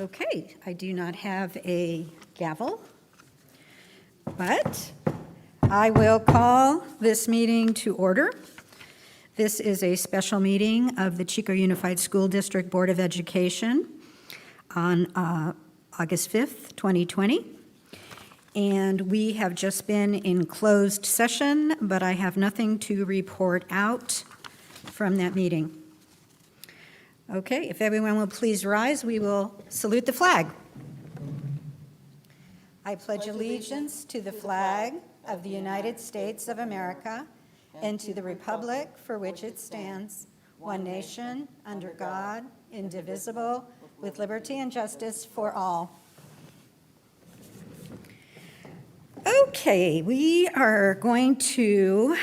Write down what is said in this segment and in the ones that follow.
Okay, I do not have a gavel, but I will call this meeting to order. This is a special meeting of the Chico Unified School District Board of Education on August 5th, 2020. And we have just been in closed session, but I have nothing to report out from that meeting. Okay, if everyone will please rise, we will salute the flag. I pledge allegiance to the flag of the United States of America and to the republic for which it stands, one nation, under God, indivisible, with liberty and justice for all. Okay, we are going to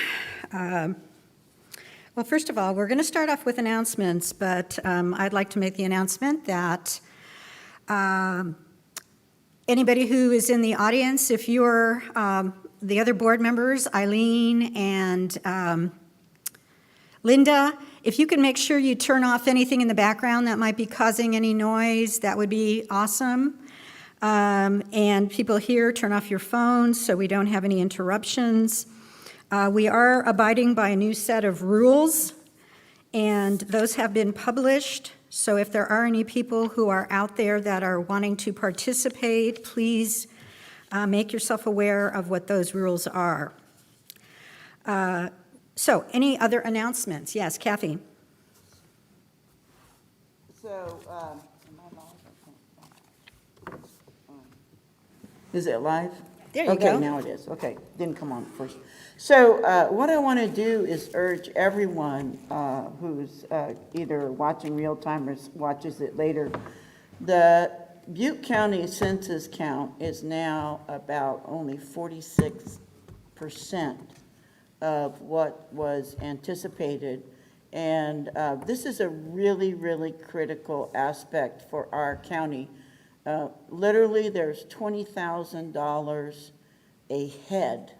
well, first of all, we're going to start off with announcements, but I'd like to make the announcement that anybody who is in the audience, if you're the other board members, Eileen and Linda, if you can make sure you turn off anything in the background that might be causing any noise, that would be awesome. And people here, turn off your phones so we don't have any interruptions. We are abiding by a new set of rules, and those have been published. So if there are any people who are out there that are wanting to participate, please make yourself aware of what those rules are. So any other announcements? Yes, Kathy. So, is it live? There you Okay, go. now it is. Okay, didn't come on first. So what I want to do is urge everyone who's either watching real time or watches it later. The Butte County census count is now about only 46% of what was anticipated. And this is a really, really critical aspect for our county. Literally, there's $20,000 a head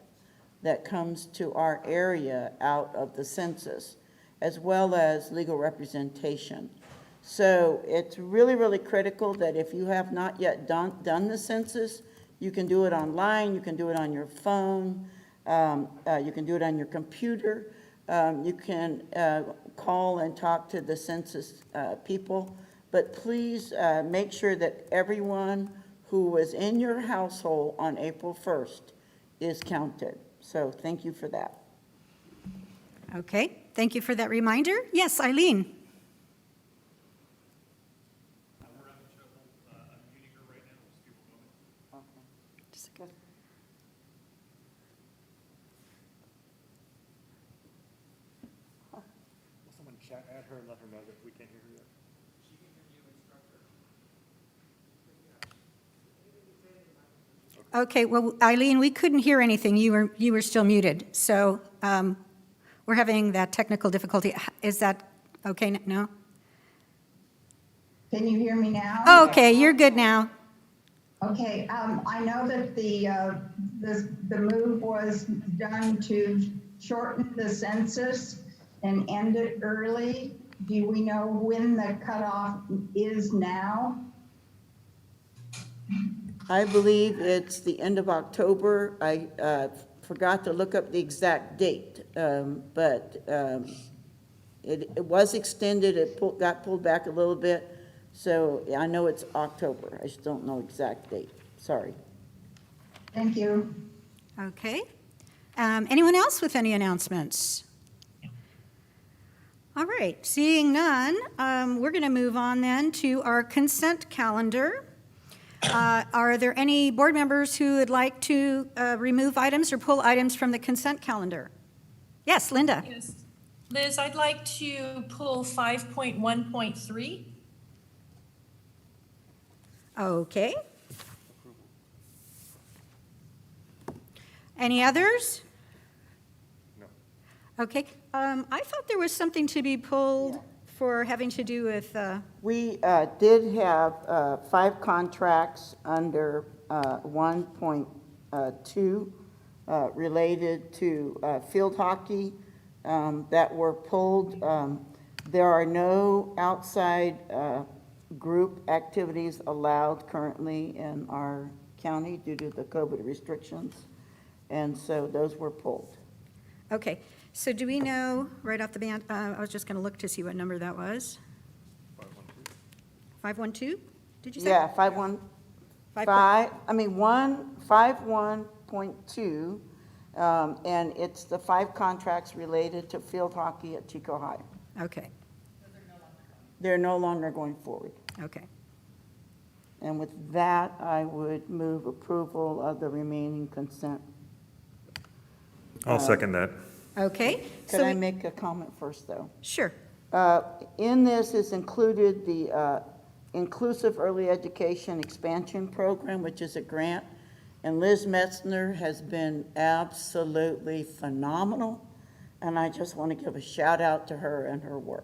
that comes to our area out of the census, as well as legal representation. So it's really, really critical that if you have not yet done the census, you can do it online, you can do it on your phone, you can do it on your computer, you can call and talk to the census people. But please make sure that everyone who was in your household on April 1st is counted. So thank you for that. Okay, thank you for that reminder. Yes, Eileen. We're having trouble unmuting her right now. Just give a moment. Okay. Just a second. Will someone chat at her and let her know that we can't hear her yet? She can hear you, instructor. Okay, well, Eileen, we couldn't hear anything. You were still muted. So we're having that technical difficulty. Is that okay? No? Can you hear me now? Oh, okay, you're good now. Okay, I know that the move was done to shorten the census and end it early. Do we know when the cutoff is now? I believe it's the end of October. I forgot to look up the exact date, but it was extended. It got pulled back a little bit. So I know it's October. I just don't know exact date. Sorry. Thank you. Okay. Anyone else with any announcements? All right, seeing none, we're going to move on then to our consent calendar. Are there any board members who would like to remove items or pull items from the consent calendar? Yes, Linda. Yes. Liz, I'd like to pull 5.1.3. Okay. Any others? No. Okay. I thought there was something to be pulled for having to do with, We did have 5 contracts under 1.2 related to field hockey that were pulled. There are no outside group activities allowed currently in our county due to the COVID restrictions. And so those were pulled. Okay, so do we know, right off the bat, I was just going to look to see what number that was. 512, did you say? Yeah, 51.2, and it's the 5 contracts related to field hockey at Chico High. Okay, They're no longer going forward. okay. And with that, I would move approval of the remaining consent. I'll second that. Okay. Could so I we- make a comment first, though? Sure. In this is included the Inclusive Early Education Expansion Program, which is a grant, and Liz Metzner has been absolutely phenomenal, and I just want to give a shout out to her and her work.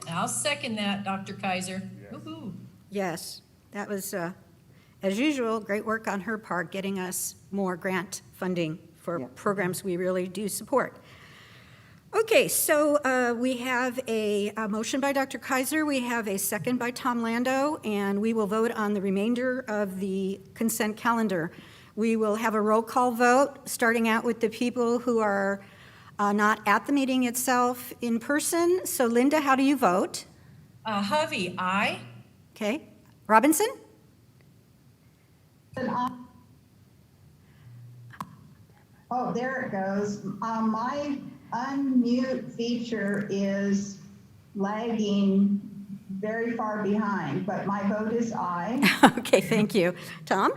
I'll second that, Dr. Kaiser. Woo-hoo. Yes, that was, as usual, great work on her part, getting us more grant funding for Yeah. programs we really do support. Okay, so we have a motion by Dr. Kaiser, we have a second by Tom Lando, and we will vote on the remainder of the consent calendar. We will have a roll call vote, starting out with the people who are not at the meeting itself in person. So Linda, how do you vote? Hovey, aye. Okay, Robinson? Oh, there it goes. My unmute feature is lagging very far behind, but my vote is aye. Okay, thank you. Tom?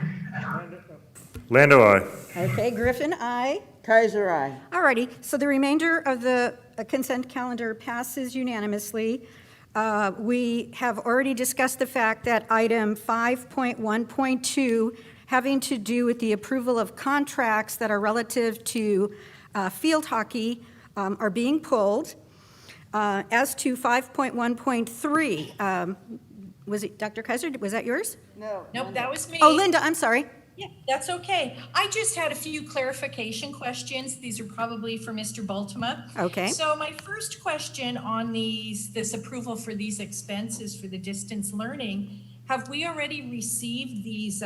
Lando, aye. Okay, Griffin, aye. Kaiser, aye. All righty, so the remainder of the consent calendar passes unanimously. We have already discussed the fact that item 5.1.2, having to do with the approval of contracts that are relative to field hockey, are being pulled. As to 5.1.3, was it, Dr. Kaiser, was that yours? No. Nope, that was me. Oh, Linda, I'm sorry. Yeah, that's okay. I just had a few clarification questions. These are probably for Mr. Baltima. Okay. So my first question on this approval for these expenses for the distance learning, have we already received these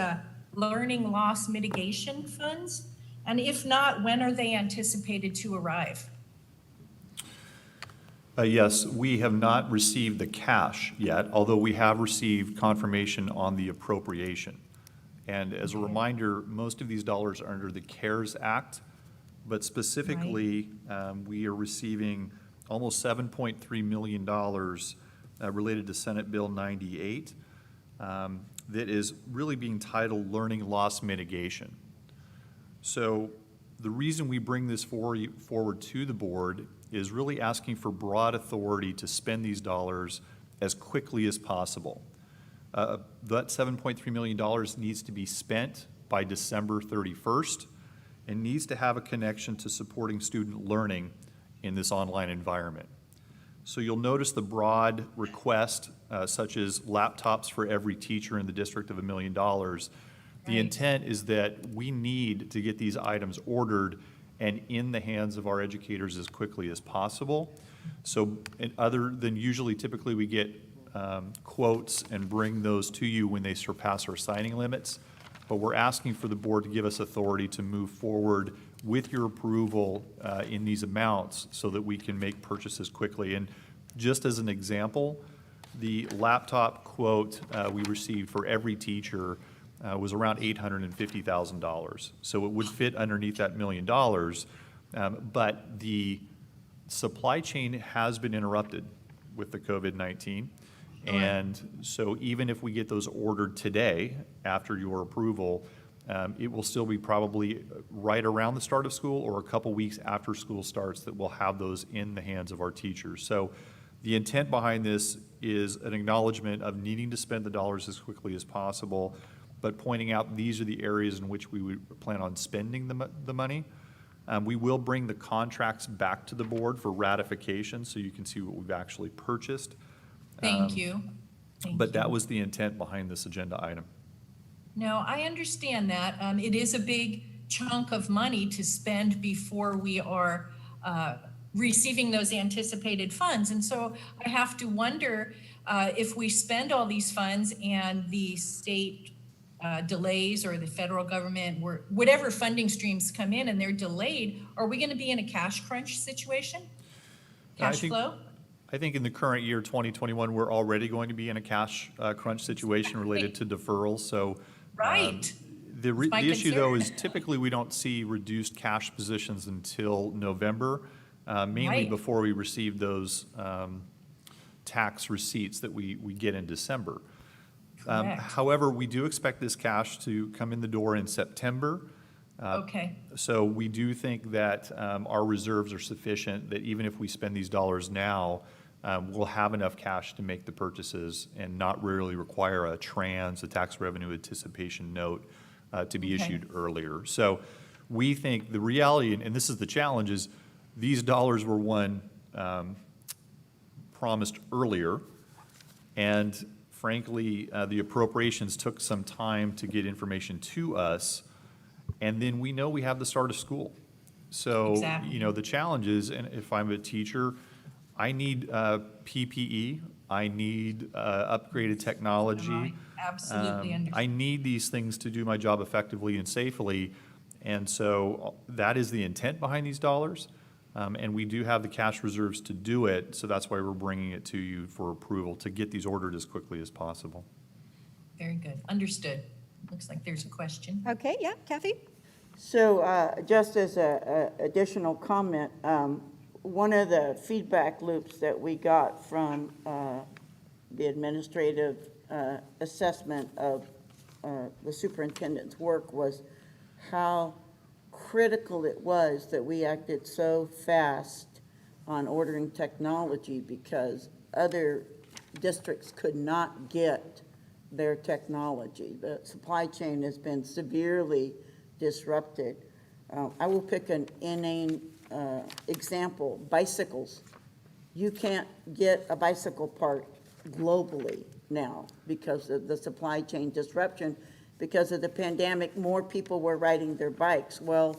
learning loss mitigation funds? And if not, when are they anticipated to arrive? Yes, we have not received the cash yet, although we have received confirmation on the appropriation. And as a reminder, most of these dollars are under the CARES Act, but specifically, we are receiving almost $7.3 million related to Senate Bill 98 that is really being titled Learning Loss Mitigation. So the reason we bring this forward to the board is really asking for broad authority to spend these dollars as quickly as possible. That $7.3 million needs to be spent by December 31st and needs to have a connection to supporting student learning in this online environment. So you'll notice the broad request, such as laptops for every teacher in the district of $1 million. The intent is that we need to get these items ordered and in the hands of our educators as quickly as possible. So other than usually, typically we get quotes and bring those to you when they surpass our signing limits. But we're asking for the board to give us authority to move forward with your approval in these amounts so that we can make purchases quickly. And just as an example, the laptop quote we received for every teacher was around $850,000. So it would fit underneath that $1 million. But the supply chain has been interrupted with the COVID-19. And so even if we get those ordered today after your approval, it will still be probably right around the start of school or a couple weeks after school starts that we'll have those in the hands of our teachers. So the intent behind this is an acknowledgement of needing to spend the dollars as quickly as possible, but pointing out these are the areas in which we would plan on spending the money. We will bring the contracts back to the board for ratification so you can see what we've actually purchased. Thank you. Thank But you. that was the intent behind this agenda item. No, I understand that. It is a big chunk of money to spend before we are receiving those anticipated funds. And so I have to wonder, if we spend all these funds and the state delays, or the federal government, whatever funding streams come in and they're delayed, are we going to be in a cash crunch situation? Cash flow? I think in the current year, 2021, we're already going to be in a cash crunch situation related to deferrals, so. Right. The my issue, though, concern. is typically we don't see reduced cash positions until November, mainly Right. before we receive those tax receipts that we get in December. Correct. However, we do expect this cash to come in the door in September. Okay, So we do think that our reserves are sufficient, that even if we spend these dollars now, we'll have enough cash to make the purchases and not really require a tax revenue anticipation note, to be Okay. issued earlier. So we think the reality, and this is the challenge, is these dollars were promised earlier, and frankly, the appropriations took some time to get information to us, and then we know we have the start of school. So, Exactly. the challenge is, and if I'm a teacher, I need PPE, I need upgraded technology. I absolutely understand. I need these things to do my job effectively and safely, and so that is the intent behind these dollars. And we do have the cash reserves to do it, so that's why we're bringing it to you for approval, to get these ordered as quickly as possible. Very good, understood. Looks like there's a question. Okay, yeah, Kathy? So just as a additional comment, one of the feedback loops that we got from the administrative assessment of the superintendent's work was how critical it was that we acted so fast on ordering technology, because other districts could not get their technology. The supply chain has been severely disrupted. I will pick an inane example, bicycles. You can't get a bicycle part globally now because of the supply chain disruption. Because of the pandemic, more people were riding their bikes. Well,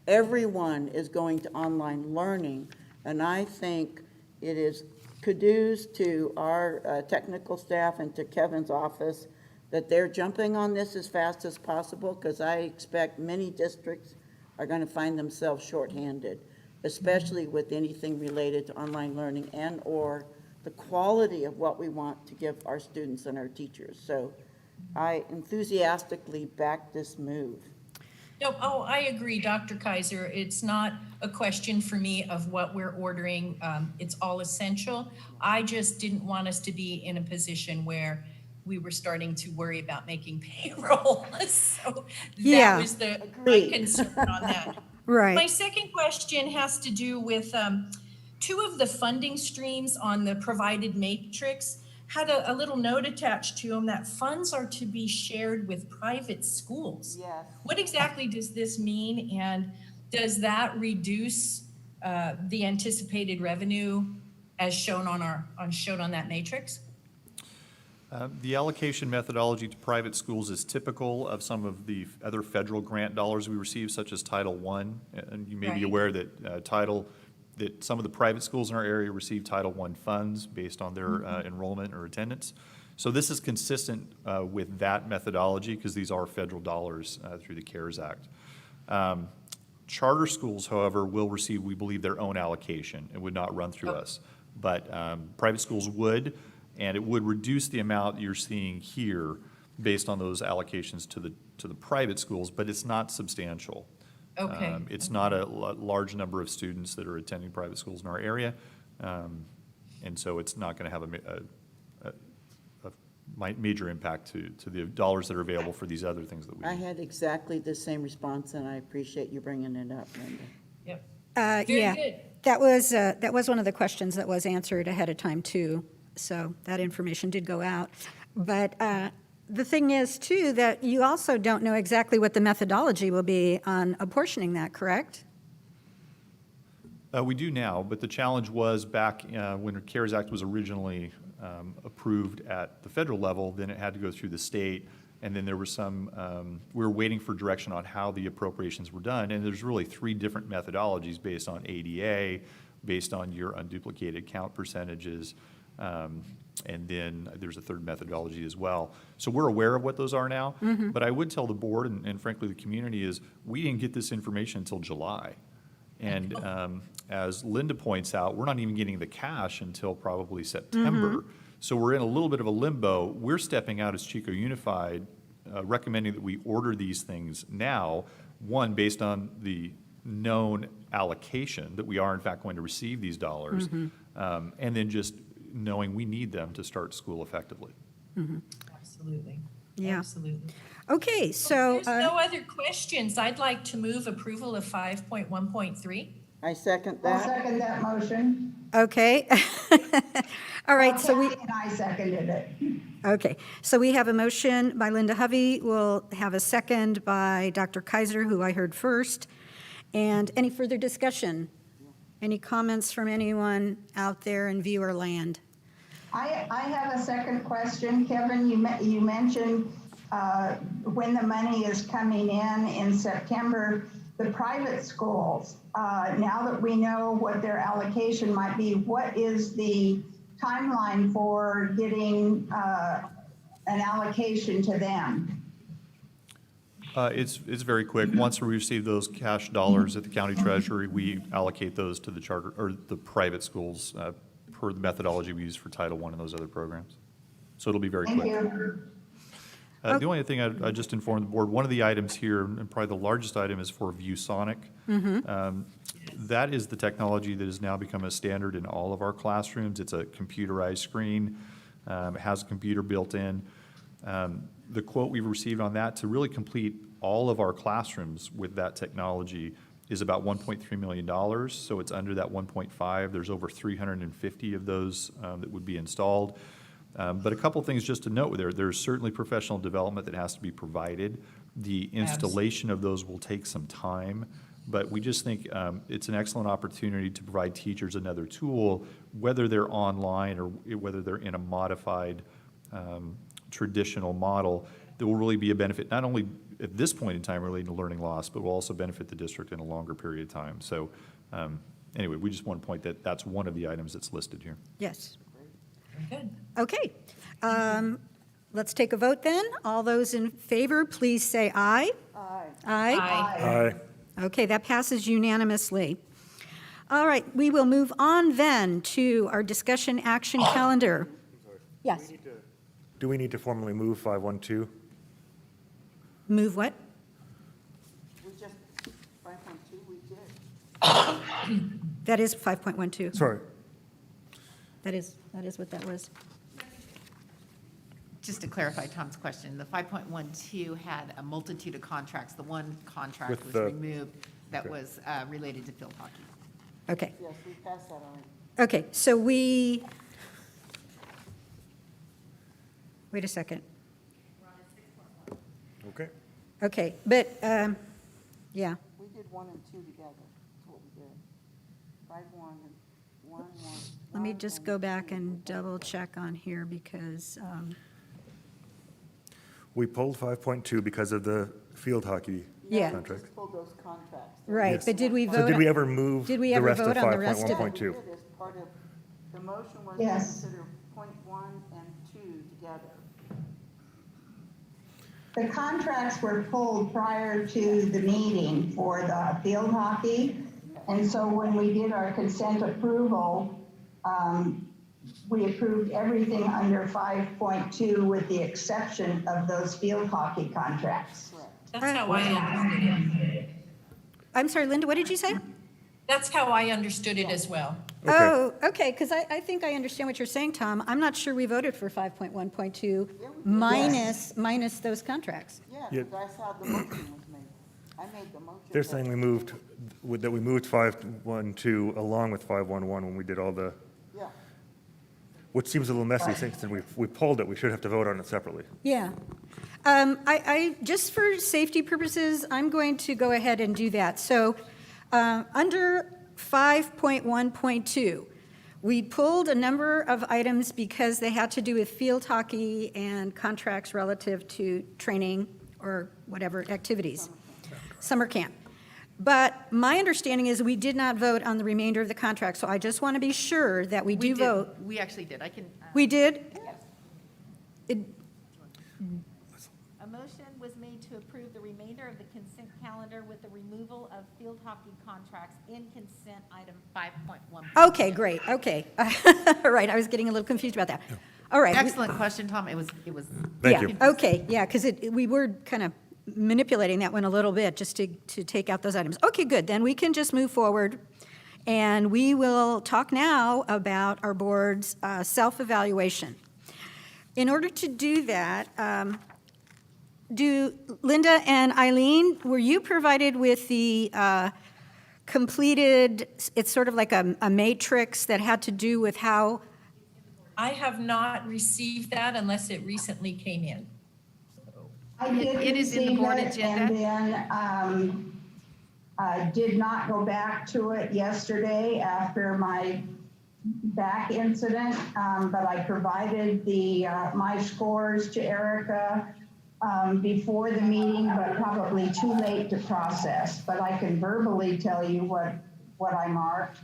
everyone is going to online learning, and I think it is kudos to our technical staff and to Kevin's office that they're jumping on this as fast as possible, because I expect many districts are going to find themselves shorthanded, especially with anything related to online learning and or the quality of what we want to give our students and our teachers. So I enthusiastically back this move. No, oh, I agree, Dr. Kaiser. It's not a question for me of what we're ordering. It's all essential. I just didn't want us to be in a position where we were starting to worry about making payroll. So Yeah. that was my Agreed. concern on that. My Right. second question has to do with two of the funding streams on the provided matrix had a little note attached to them that funds are to be shared with private schools. Yes. What exactly does this mean, and does that reduce the anticipated revenue as shown on that matrix? The allocation methodology to private schools is typical of some of the other federal grant dollars we receive, such as Title I. And you may be Right. aware that some of the private schools in our area receive Title I funds based on their enrollment or attendance. So this is consistent with that methodology, because these are federal dollars through the CARES Act. Charter schools, however, will receive, we believe, their own allocation. It would not run through us. But private schools would, and it would reduce the amount you're seeing here based on those allocations to the private schools, but it's not substantial. Okay. It's not a large number of students that are attending private schools in our area, and so it's not going to have a major impact to the dollars that are available for these other things that we I do. had exactly the same response, and I appreciate you bringing it up, Linda. Yep. Very Yeah, good. that was one of the questions that was answered ahead of time too. So that information did go out. But the thing is too, that you also don't know exactly what the methodology will be on apportioning that, correct? We do now, but the challenge was back when the CARES Act was originally approved at the federal level, then it had to go through the state, and then there was we were waiting for direction on how the appropriations were done, and there's really 3 different methodologies based on ADA, based on your unduplicated count percentages, And then there's a third methodology as well. So we're aware of what those are now. But I would tell the board and frankly the community is we didn't get this information until July. And as Linda points out, we're not even getting the cash until probably September. So we're in a little bit of a limbo. We're stepping out as Chico Unified, recommending that we order these things now, one, based on the known allocation, that we are in fact going to receive these dollars, and then just knowing we need them to start school effectively. Absolutely. Yeah. Absolutely. Okay, so, There's no other questions. I'd like to move approval of 5.1.3. I second I'll that. second that motion. okay. All right, so we, Kathy and I seconded it. okay, so we have a motion by Linda Hovey. We'll have a second by Dr. Kaiser, who I heard first. And any further discussion? Any comments from anyone out there in viewer land? I have a second question. Kevin, you mentioned when the money is coming in September, the private schools, now that we know what their allocation might be, what is the timeline for getting an allocation to them? It's very quick. Once we receive those cash dollars at the county treasury, we allocate those to the charter, or the private schools, per the methodology we use for Title I and those other programs. So it'll be very Thank quick. you. The only thing I just informed the board, one of the items here, and probably the largest item, is for ViewSonic. That is the technology that has now become a standard in all of our classrooms. It's a computerized screen, it has a computer built in. The quote we've received on that to really complete all of our classrooms with that technology is about $1.3 million, so it's under that 1.5. There's over 350 of those that would be installed. But a couple things just to note there. There's certainly professional development that has to be provided. The installation of those will take some time, but we just think it's an excellent opportunity to provide teachers another tool, whether they're online or whether they're in a modified traditional model, that will really be a benefit, not only at this point in time relating to learning loss, but will also benefit the district in a longer period of time. So anyway, we just want to point that that's one of the items that's listed here. Yes. Good. Okay. Let's take a vote then. All those in favor, please say aye. Aye. Aye. Aye. Okay, that passes unanimously. All right, we will move on then to our discussion action calendar. Yes. Do we need to formally move 512? Move what? We just, 5.2, we did. That is 5.12. Sorry. That is what that was. Just to clarify Tom's question, the 5.12 had a multitude of contracts. The one contract With was the- removed that okay. was related to field hockey. Okay. Yes, we passed that on. Okay, so we, wait a second. Okay. Okay, but, yeah, We did 1 and 2 together, that's what we did. 5-1 and 1. let me just go back and double check on here because, We pulled 5.2 because of the field hockey Yeah. We contract. just pulled those contracts. right, Yes. but did we vote? So did we ever move Did we the ever rest of vote on the rest of it? 5.1.2? We did as part of, the motion was to Yes. consider point 1 and 2 together. The contracts were pulled prior to the meeting for the field hockey. And so when we did our consent approval, we approved everything under 5.2 with the exception of those field hockey contracts. That's how I understood it. I'm sorry, Linda, what did you say? That's how I understood it as well. Okay. Oh, okay, because I think I understand what you're saying, Tom. I'm not sure we voted for 5.1.2 minus those contracts. Yeah, Yeah. because I saw the motion was made. I made the motion. They're saying we moved, that we moved 5.12 along with 5.11 when we did all the, Yeah, which seems a little messy since we pulled it, we should have to vote on it separately. Yeah. Just for safety purposes, I'm going to go ahead and do that. So, under 5.1.2, we pulled a number of items because they had to do with field hockey and contracts relative to training or whatever activities, summer camp. But my understanding is we did not vote on the remainder of the contract, so I just want to be sure that we do did. vote. We actually did. I can. We did? Yes. It- A motion was made to approve the remainder of the consent calendar with the removal of field hockey contracts in consent item 5.1. Okay, great, okay. All right, I was getting a little confused about that. All right. Excellent question, Tom. It was. Thank Yeah, you. okay, yeah, because we were kind of manipulating that one a little bit, just to take out those items. Okay, good, then we can just move forward, and we will talk now about our board's self-evaluation. In order to do that, Linda and Eileen, were you provided with the completed, it's sort of like a matrix that had to do with how, I have not received that unless it recently came in. I did It is in the receive board it, agenda. and then I did not go back to it yesterday after my back incident, but I provided my scores to Erica before the meeting, but probably too late to process. But I can verbally tell you what I marked.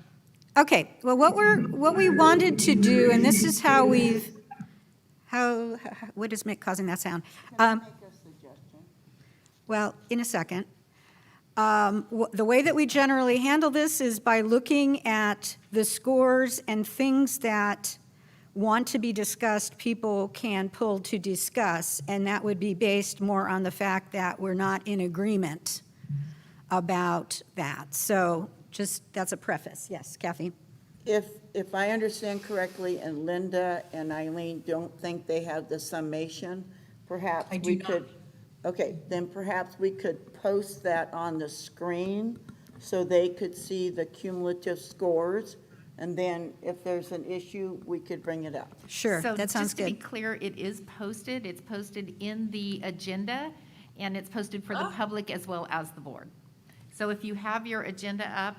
okay, well, what we wanted to do, and this is how what is causing that sound? Can I make a suggestion? Well, in a second. The way that we generally handle this is by looking at the scores and things that want to be discussed, people can pull to discuss, and that would be based more on the fact that we're not in agreement about that. So just, that's a preface. Yes, Kathy? If I understand correctly, and Linda and Eileen don't think they have the summation, perhaps I do we not. could, okay, then perhaps we could post that on the screen so they could see the cumulative scores, and then if there's an issue, we could bring it up. Sure, So that sounds just to be good. clear, it is posted. It's posted in the agenda, and it's posted for the Oh. public as well as the board. So if you have your agenda up,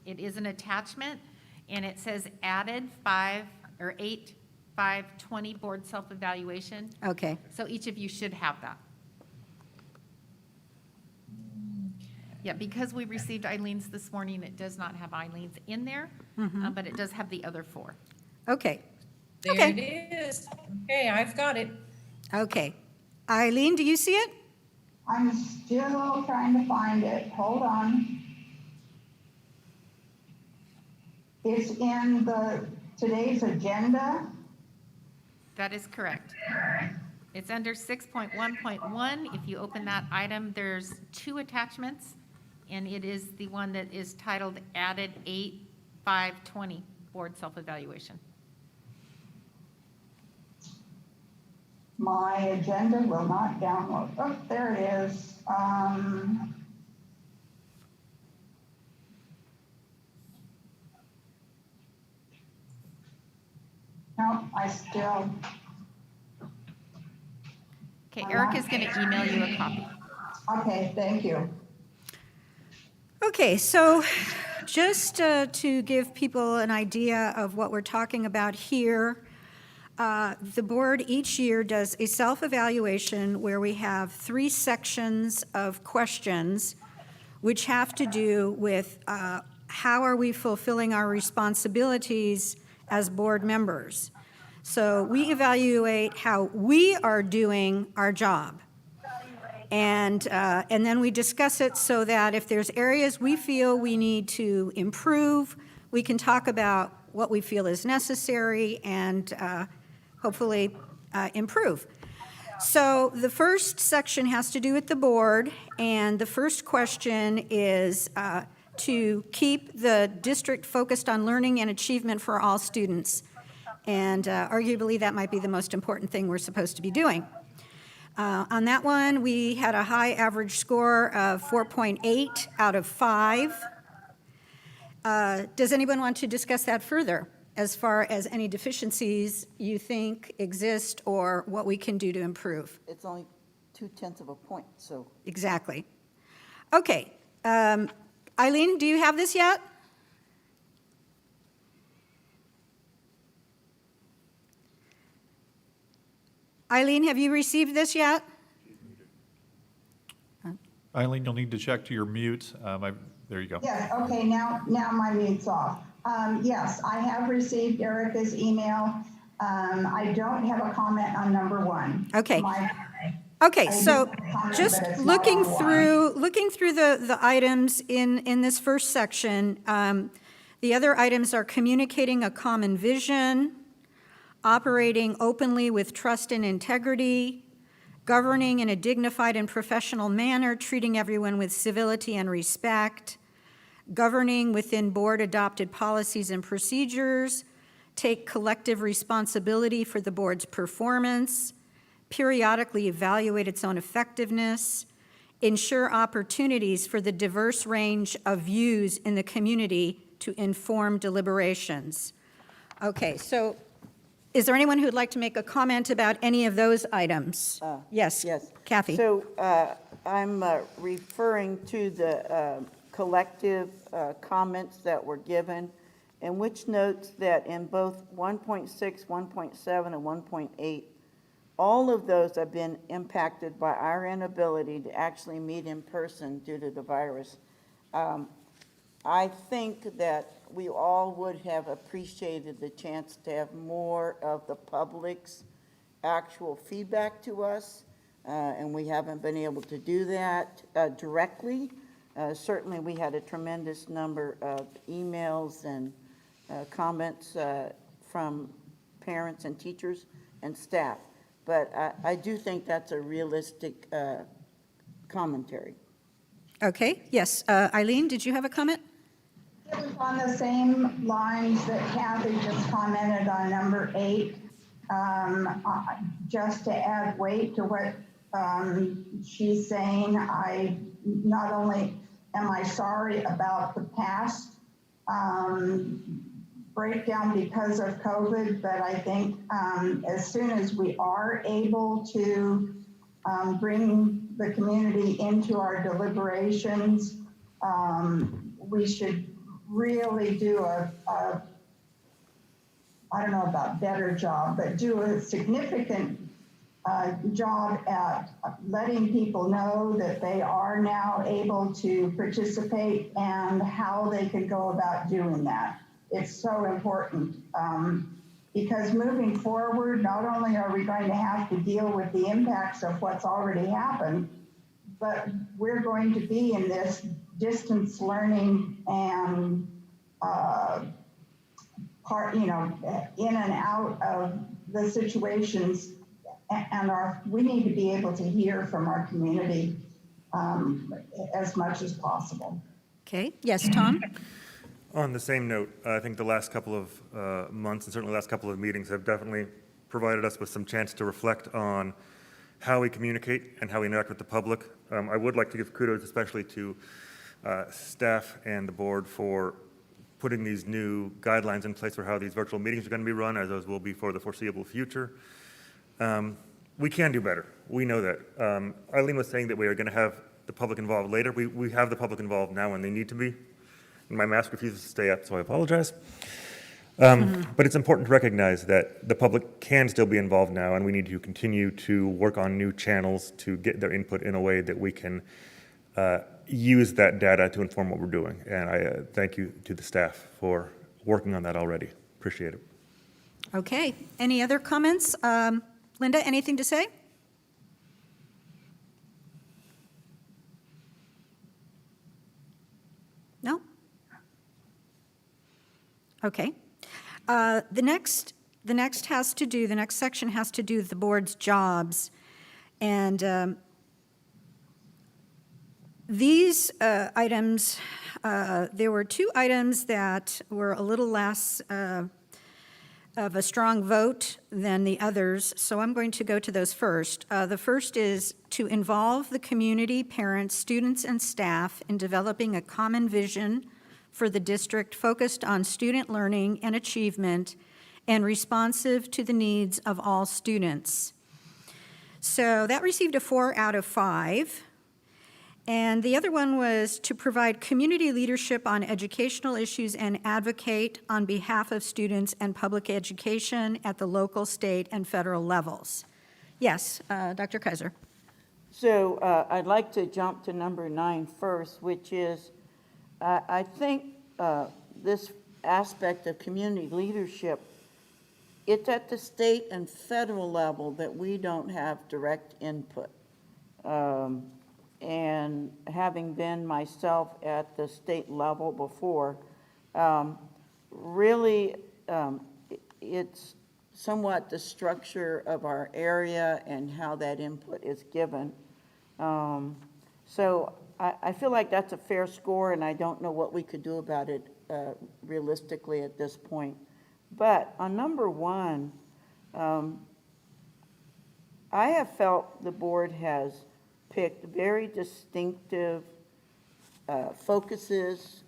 it is an attachment, and it says added 8/5/20 board self-evaluation. Okay, So each of you should have that. Yeah, because we received Eileen's this morning, it does not have Eileen's in there, but it does have the other 4. okay, There Okay. it is. Okay, I've got it. okay. Eileen, do you see it? I'm still trying to find it. Hold on. It's in today's agenda. That is correct. It's under 6.1.1. If you open that item, there's 2 attachments, and it is the one that is titled Added 8/5/20 Board Self-Evaluation. My agenda will not download. Oh, there it is. No, I still, Okay, Eric is going to email you a copy. okay, thank you. Okay, so just to give people an idea of what we're talking about here, the board each year does a self-evaluation where we have 3 sections of questions which have to do with how are we fulfilling our responsibilities as board members. So we evaluate how we are doing our job. And then we discuss it so that if there's areas we feel we need to improve, we can talk about what we feel is necessary and hopefully improve. So the first section has to do with the board, and the first question is to keep the district focused on learning and achievement for all students. And arguably, that might be the most important thing we're supposed to be doing. On that one, we had a high average score of 4.8 out of 5. Does anyone want to discuss that further, as far as any deficiencies you think exist or what we can do to improve? It's only 0.2 of a point, so. Exactly. Okay. Eileen, do you have this yet? Eileen, have you received this yet? Eileen, you'll need to check to your mute. There you go. Yes, okay, now my mute's off. Yes, I have received Erica's email. I don't have a comment on number 1. Okay. I So do have a comment, just but it's not looking on one. through the items in this first section, the other items are communicating a common vision, operating openly with trust and integrity, governing in a dignified and professional manner, treating everyone with civility and respect, governing within board-adopted policies and procedures, take collective responsibility for the board's performance, periodically evaluate its own effectiveness, ensure opportunities for the diverse range of views in the community to inform deliberations. Okay, so is there anyone who'd like to make a comment about any of those items? Yes, Yes. Kathy. So I'm referring to the collective comments that were given, and which notes that in both 1.6, 1.7, and 1.8, all of those have been impacted by our inability to actually meet in person due to the virus. I think that we all would have appreciated the chance to have more of the public's actual feedback to us, and we haven't been able to do that directly. Certainly, we had a tremendous number of emails and comments from parents and teachers and staff, but I do think that's a realistic commentary. Okay, yes. Eileen, did you have a comment? It was on the same lines that Kathy just commented on number 8. Just to add weight to what she's saying, I not only am I sorry about the past breakdown because of COVID, but I think as soon as we are able to bring the community into our deliberations, we should really do I don't know about better job, but do a significant job at letting people know that they are now able to participate and how they can go about doing that. It's so important because moving forward, not only are we going to have to deal with the impacts of what's already happened, but we're going to be in this distance learning and in and out of the situations, and we need to be able to hear from our community as much as possible. Okay, yes, Tom? On the same note, I think the last couple of months and certainly the last couple of meetings have definitely provided us with some chance to reflect on how we communicate and how we interact with the public. I would like to give kudos especially to staff and the board for putting these new guidelines in place for how these virtual meetings are going to be run, as those will be for the foreseeable future. We can do better. We know that. Eileen was saying that we are going to have the public involved later. We have the public involved now when they need to be. And my mask refuses to stay up, so I apologize. But it's important to recognize that the public can still be involved now, and we need to continue to work on new channels to get their input in a way that we can use that data to inform what we're doing. And I thank you to the staff for working on that already. Appreciate it. Okay, any other comments? Linda, anything to say? No? Okay. The next section has to do with the board's jobs. And these items, there were 2 items that were a little less of a strong vote than the others, so I'm going to go to those first. The first is to involve the community, parents, students, and staff in developing a common vision for the district focused on student learning and achievement and responsive to the needs of all students. So that received a 4 out of 5. And the other one was to provide community leadership on educational issues and advocate on behalf of students and public education at the local, state, and federal levels. Yes, Dr. Kaiser. So I'd like to jump to number 9 first, which is, I think this aspect of community leadership, it's at the state and federal level that we don't have direct input. And having been myself at the state level before, really, it's somewhat the structure of our area and how that input is given. So I feel like that's a fair score, and I don't know what we could do about it realistically at this point. But on number 1, I have felt the board has picked very distinctive focuses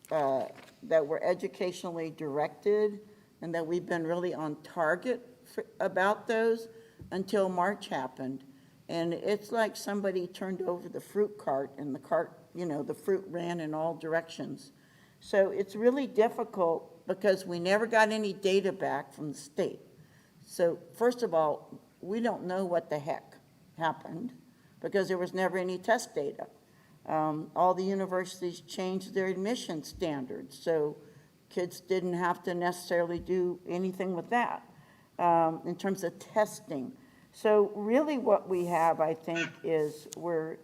that were educationally directed, and that we've been really on target about those until March happened. And it's like somebody turned over the fruit cart, and the cart, the fruit ran in all directions. So it's really difficult because we never got any data back from the state. So first of all, we don't know what the heck happened because there was never any test data. All the universities changed their admission standards, so kids didn't have to necessarily do anything with that in terms of testing. So really what we have, I think, is we're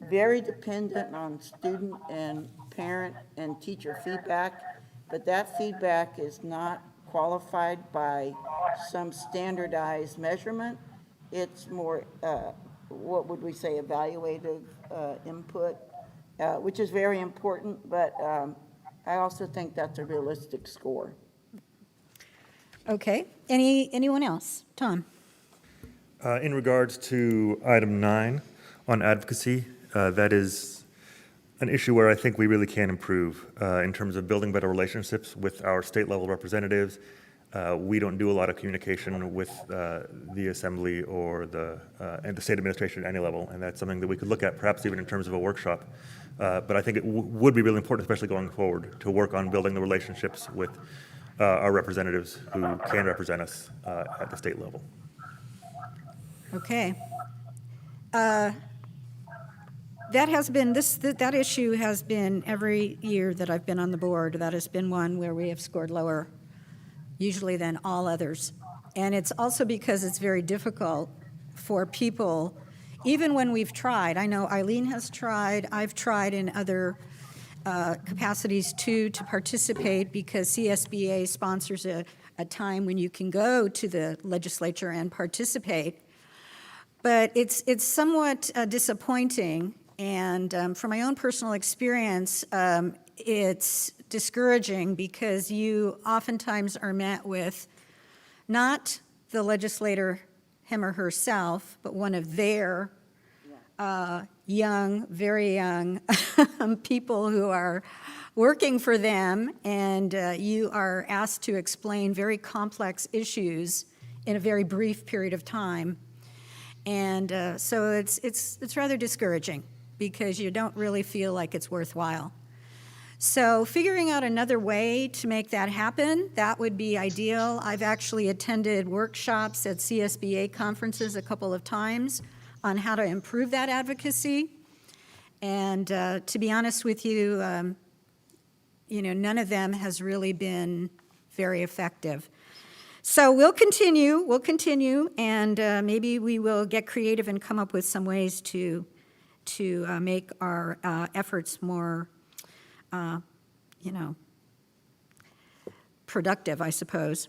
very dependent on student and parent and teacher feedback, but that feedback is not qualified by some standardized measurement. It's more, what would we say, evaluative input, which is very important, but I also think that's a realistic score. Okay, anyone else? Tom? In regards to item 9 on advocacy, that is an issue where I think we really can improve in terms of building better relationships with our state level representatives. We don't do a lot of communication with the assembly or and the state administration at any level, and that's something that we could look at perhaps even in terms of a workshop. But I think it would be really important, especially going forward, to work on building the relationships with our representatives who can represent us at the state level. Okay. That issue has been every year that I've been on the board. That has been one where we have scored lower, usually than all others. And it's also because it's very difficult for people, even when we've tried. I know Eileen has tried, I've tried in other capacities too to participate because CSBA sponsors a time when you can go to the legislature and participate. But it's somewhat disappointing, and from my own personal experience, it's discouraging because you oftentimes are met with not the legislator, him or herself, but one of their young, very young people who are working for them, and you are asked to explain very complex issues in a very brief period of time. And so it's rather discouraging because you don't really feel like it's worthwhile. So figuring out another way to make that happen, that would be ideal. I've actually attended workshops at CSBA conferences a couple of times on how to improve that advocacy. And to be honest with you, none of them has really been very effective. So we'll continue, and maybe we will get creative and come up with some ways to make our efforts more, productive, I suppose.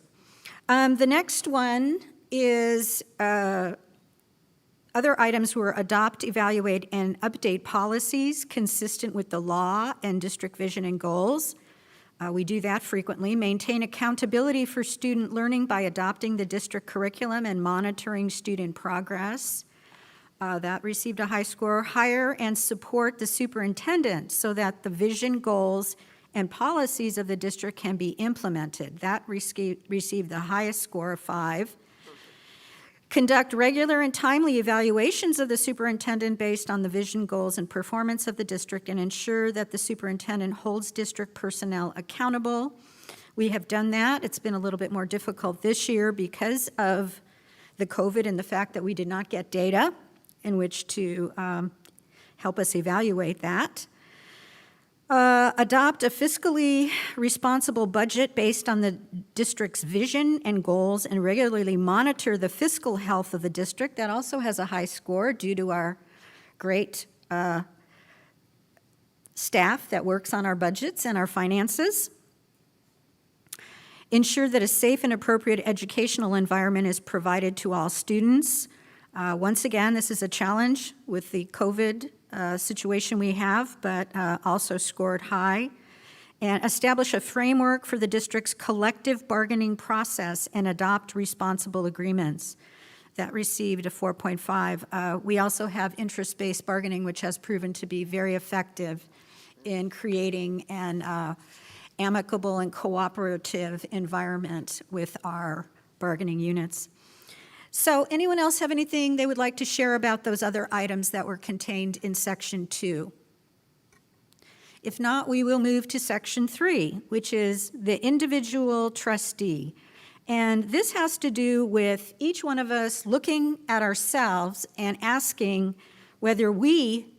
The next one is other items were adopt, evaluate, and update policies consistent with the law and district vision and goals. We do that frequently. Maintain accountability for student learning by adopting the district curriculum and monitoring student progress. That received a high score. Hire and support the superintendent so that the vision, goals, and policies of the district can be implemented. That received the highest score of 5. Conduct regular and timely evaluations of the superintendent based on the vision, goals, and performance of the district, and ensure that the superintendent holds district personnel accountable. We have done that. It's been a little bit more difficult this year because of the COVID and the fact that we did not get data, in which to help us evaluate that. Adopt a fiscally responsible budget based on the district's vision and goals, and regularly monitor the fiscal health of the district. That also has a high score due to our great staff that works on our budgets and our finances. Ensure that a safe and appropriate educational environment is provided to all students. Once again, this is a challenge with the COVID situation we have, but also scored high. And establish a framework for the district's collective bargaining process and adopt responsible agreements. That received a 4.5. We also have interest-based bargaining, which has proven to be very effective in creating an amicable and cooperative environment with our bargaining units. So anyone else have anything they would like to share about those other items that were contained in Section 2? If not, we will move to Section 3, which is the individual trustee. And this has to do with each one of us looking at ourselves and asking whether we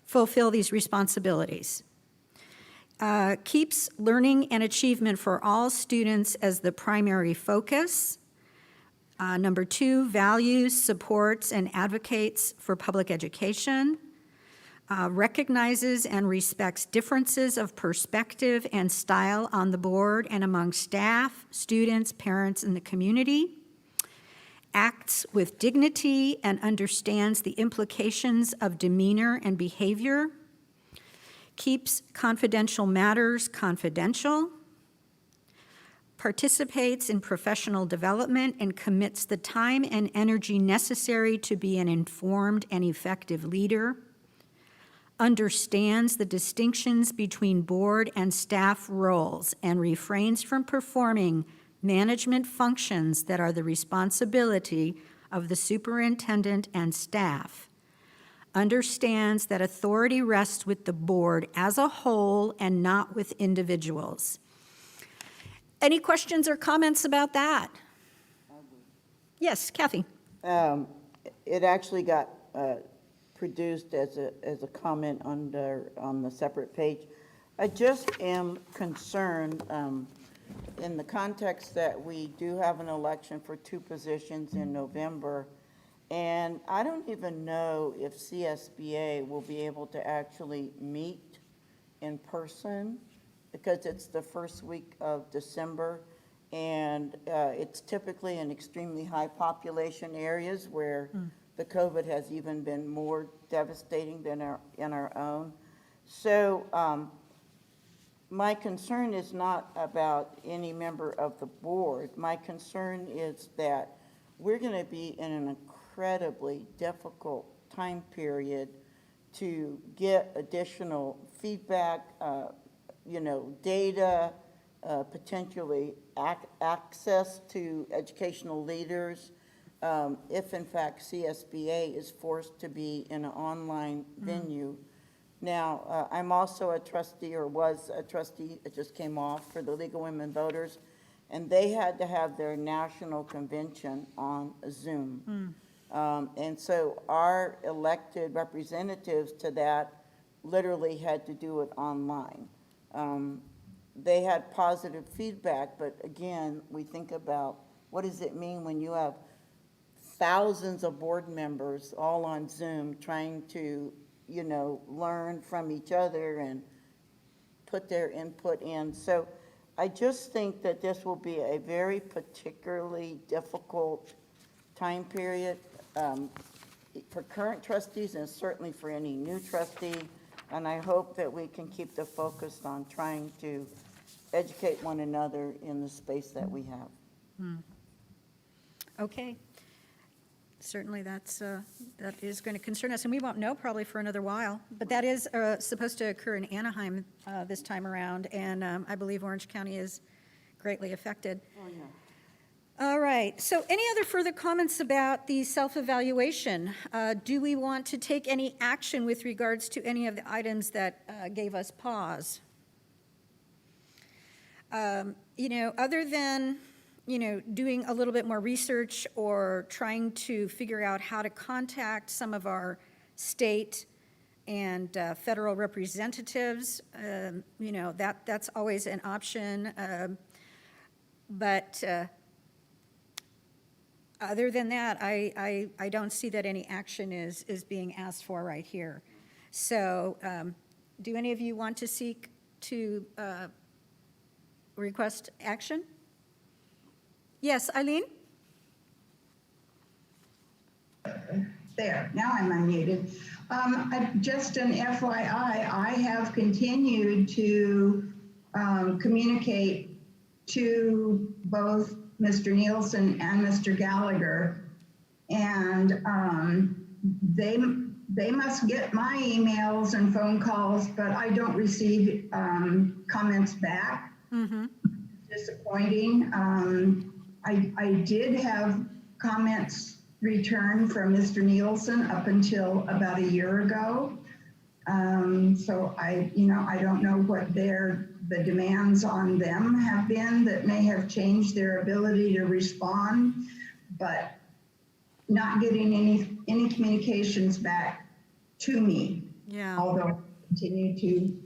fulfill these responsibilities. Keeps learning and achievement for all students as the primary focus. Number 2, values, supports, and advocates for public education. Recognizes and respects differences of perspective and style on the board and among staff, students, parents, and the community. Acts with dignity and understands the implications of demeanor and behavior. Keeps confidential matters confidential. Participates in professional development and commits the time and energy necessary to be an informed and effective leader. Understands the distinctions between board and staff roles and refrains from performing management functions that are the responsibility of the superintendent and staff. Understands that authority rests with the board as a whole and not with individuals. Any questions or comments about that? Yes, Kathy. It actually got produced as a comment on the separate page. I just am concerned in the context that we do have an election for 2 positions in November, and I don't even know if CSBA will be able to actually meet in person, because it's the first week of December, and it's typically in extremely high population areas where the COVID has even been more devastating than in our own. So my concern is not about any member of the board. My concern is that we're going to be in an incredibly difficult time period to get additional feedback, data, potentially access to educational leaders, if in fact CSBA is forced to be in an online venue. Now, I'm also a trustee, or was a trustee, it just came off, for the League of Women Voters, and they had to have their national convention on Zoom. And so our elected representatives to that literally had to do it online. They had positive feedback, but again, we think about what does it mean when you have thousands of board members all on Zoom trying to, learn from each other and put their input in. So I just think that this will be a very particularly difficult time period for current trustees and certainly for any new trustee. And I hope that we can keep the focus on trying to educate one another in the space that we have. Okay. Certainly that is going to concern us, and we won't know probably for another while. But that is supposed to occur in Anaheim this time around, and I believe Orange County is greatly affected. Oh, yeah. All right, so any other further comments about the self-evaluation? Do we want to take any action with regards to any of the items that gave us pause? Other than doing a little bit more research or trying to figure out how to contact some of our state and federal representatives, that's always an option. But other than that, I don't see that any action is being asked for right here. So do any of you want to seek to request action? Yes, Eileen? There, now I'm unmuted. Just an FYI, I have continued to communicate to both Mr. Nielsen and Mr. Gallagher, and they must get my emails and phone calls, but I don't receive comments back. Mm-hmm. Disappointing. I did have comments returned from Mr. Nielsen up until about a year ago. So I don't know what the demands on them have been that may have changed their ability to respond, but not getting any communications back to me. Yeah. Although I continue to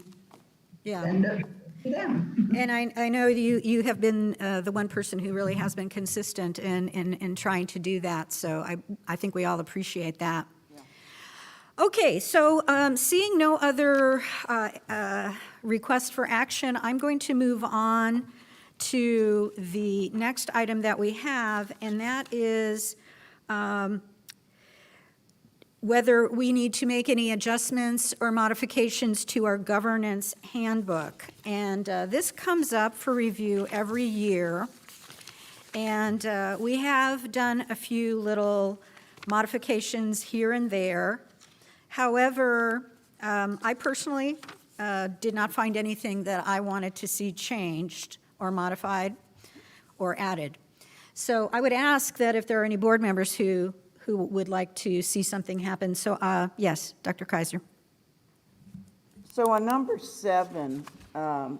Yeah. send it to them. And I know you have been the one person who really has been consistent in trying to do that, so I think we all appreciate that. Okay, so seeing no other request for action, I'm going to move on to the next item that we have, and that is whether we need to make any adjustments or modifications to our governance handbook. And this comes up for review every year. And we have done a few little modifications here and there. However, I personally did not find anything that I wanted to see changed or modified or added. So I would ask that if there are any board members who would like to see something happen. So yes, Dr. Kaiser. So on number 7,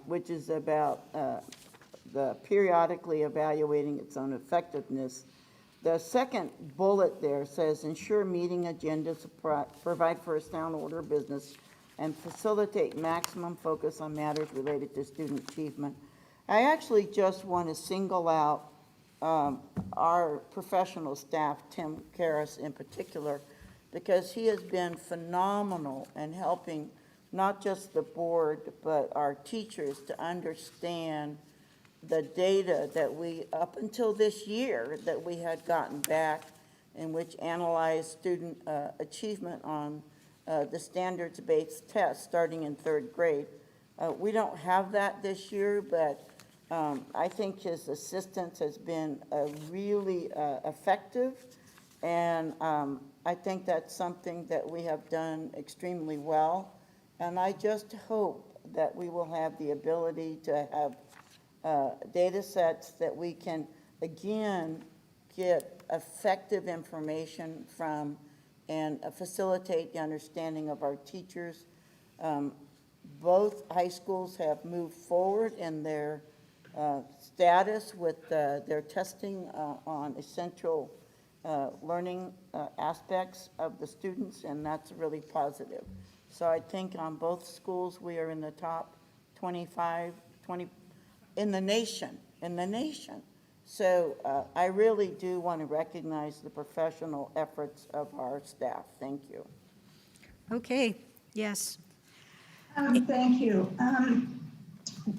which is about the periodically evaluating its own effectiveness, the second bullet there says, ensure meeting agendas provide for a sound order of business and facilitate maximum focus on matters related to student achievement. I actually just want to single out our professional staff, Tim Karras in particular, because he has been phenomenal in helping not just the board, but our teachers to understand the data that we, up until this year, that we had gotten back, in which analyzed student achievement on the standards-based test starting in 3rd grade. We don't have that this year, but I think his assistance has been really effective, and I think that's something that we have done extremely well. And I just hope that we will have the ability to have data sets that we can, again, get effective information from and facilitate the understanding of our teachers. Both high schools have moved forward in their status with their testing on essential learning aspects of the students, and that's really positive. So I think on both schools, we are in the top 20 in the nation, So I really do want to recognize the professional efforts of our staff. Thank you. Okay, yes. Thank you.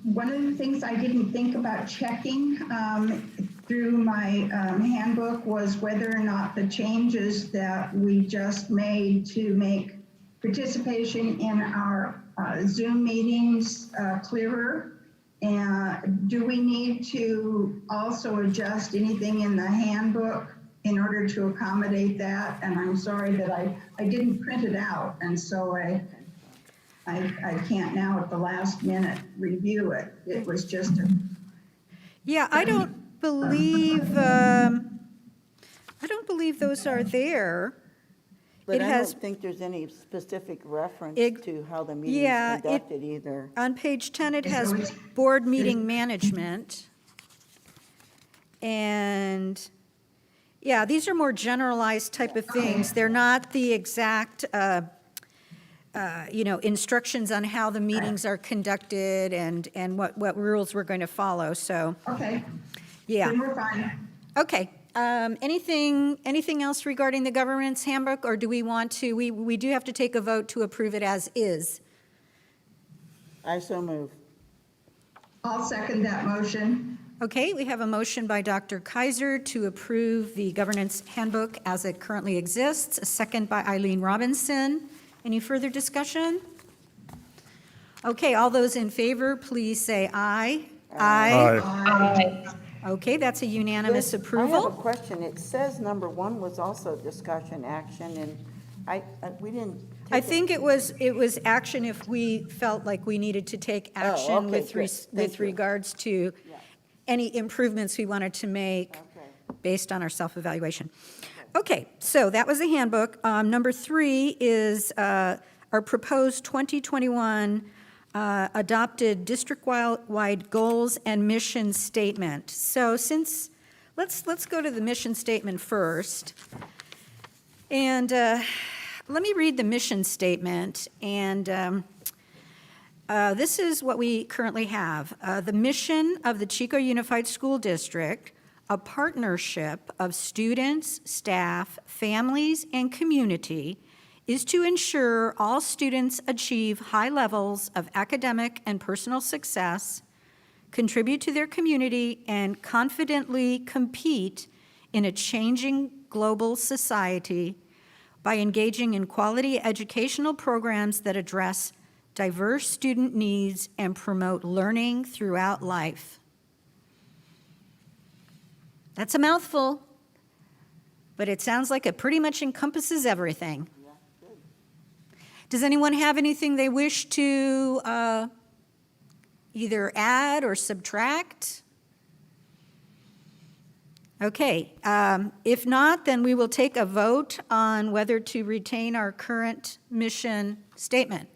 One of the things I didn't think about checking through my handbook was whether or not the changes that we just made to make participation in our Zoom meetings clearer. And do we need to also adjust anything in the handbook in order to accommodate that? And I'm sorry that I didn't print it out, and so I can't now at the last minute review it. It was just a... Yeah, I don't believe those are there. But It I has- don't think there's any specific reference It- to how the meeting yeah, is conducted either. On page 10, it has board meeting management. And, yeah, these are more generalized type of things. They're not the exact, instructions on how the meetings are conducted and what rules we're going to follow, so, Okay, yeah. then we're fine. Okay, anything else regarding the governance handbook, or do we want to, we do have to take a vote to approve it as is? I so move. I'll second that motion. Okay, we have a motion by Dr. Kaiser to approve the governance handbook as it currently exists, a second by Eileen Robinson. Any further discussion? Okay, all those in favor, please say aye. Aye. Okay, that's a unanimous I have a approval. question. It says number 1 was also discussion action, and we didn't. I think it was action if we felt like we needed to take action okay, with good. Thank you. regards to Yeah. any improvements we wanted to make Okay. based on our self-evaluation. Okay, so that was the handbook. Number 3 is our proposed 2021 adopted district-wide goals and mission statement. So let's go to the mission statement first. And let me read the mission statement, and this is what we currently have. The mission of the Chico Unified School District, a partnership of students, staff, families, and community, is to ensure all students achieve high levels of academic and personal success, contribute to their community, and confidently compete in a changing global society by engaging in quality educational programs that address diverse student needs and promote learning throughout life. That's a mouthful, but it sounds like it pretty much encompasses everything. Does anyone have anything they wish to either add or subtract? Okay, if not, then we will take a vote on whether to retain our current mission statement.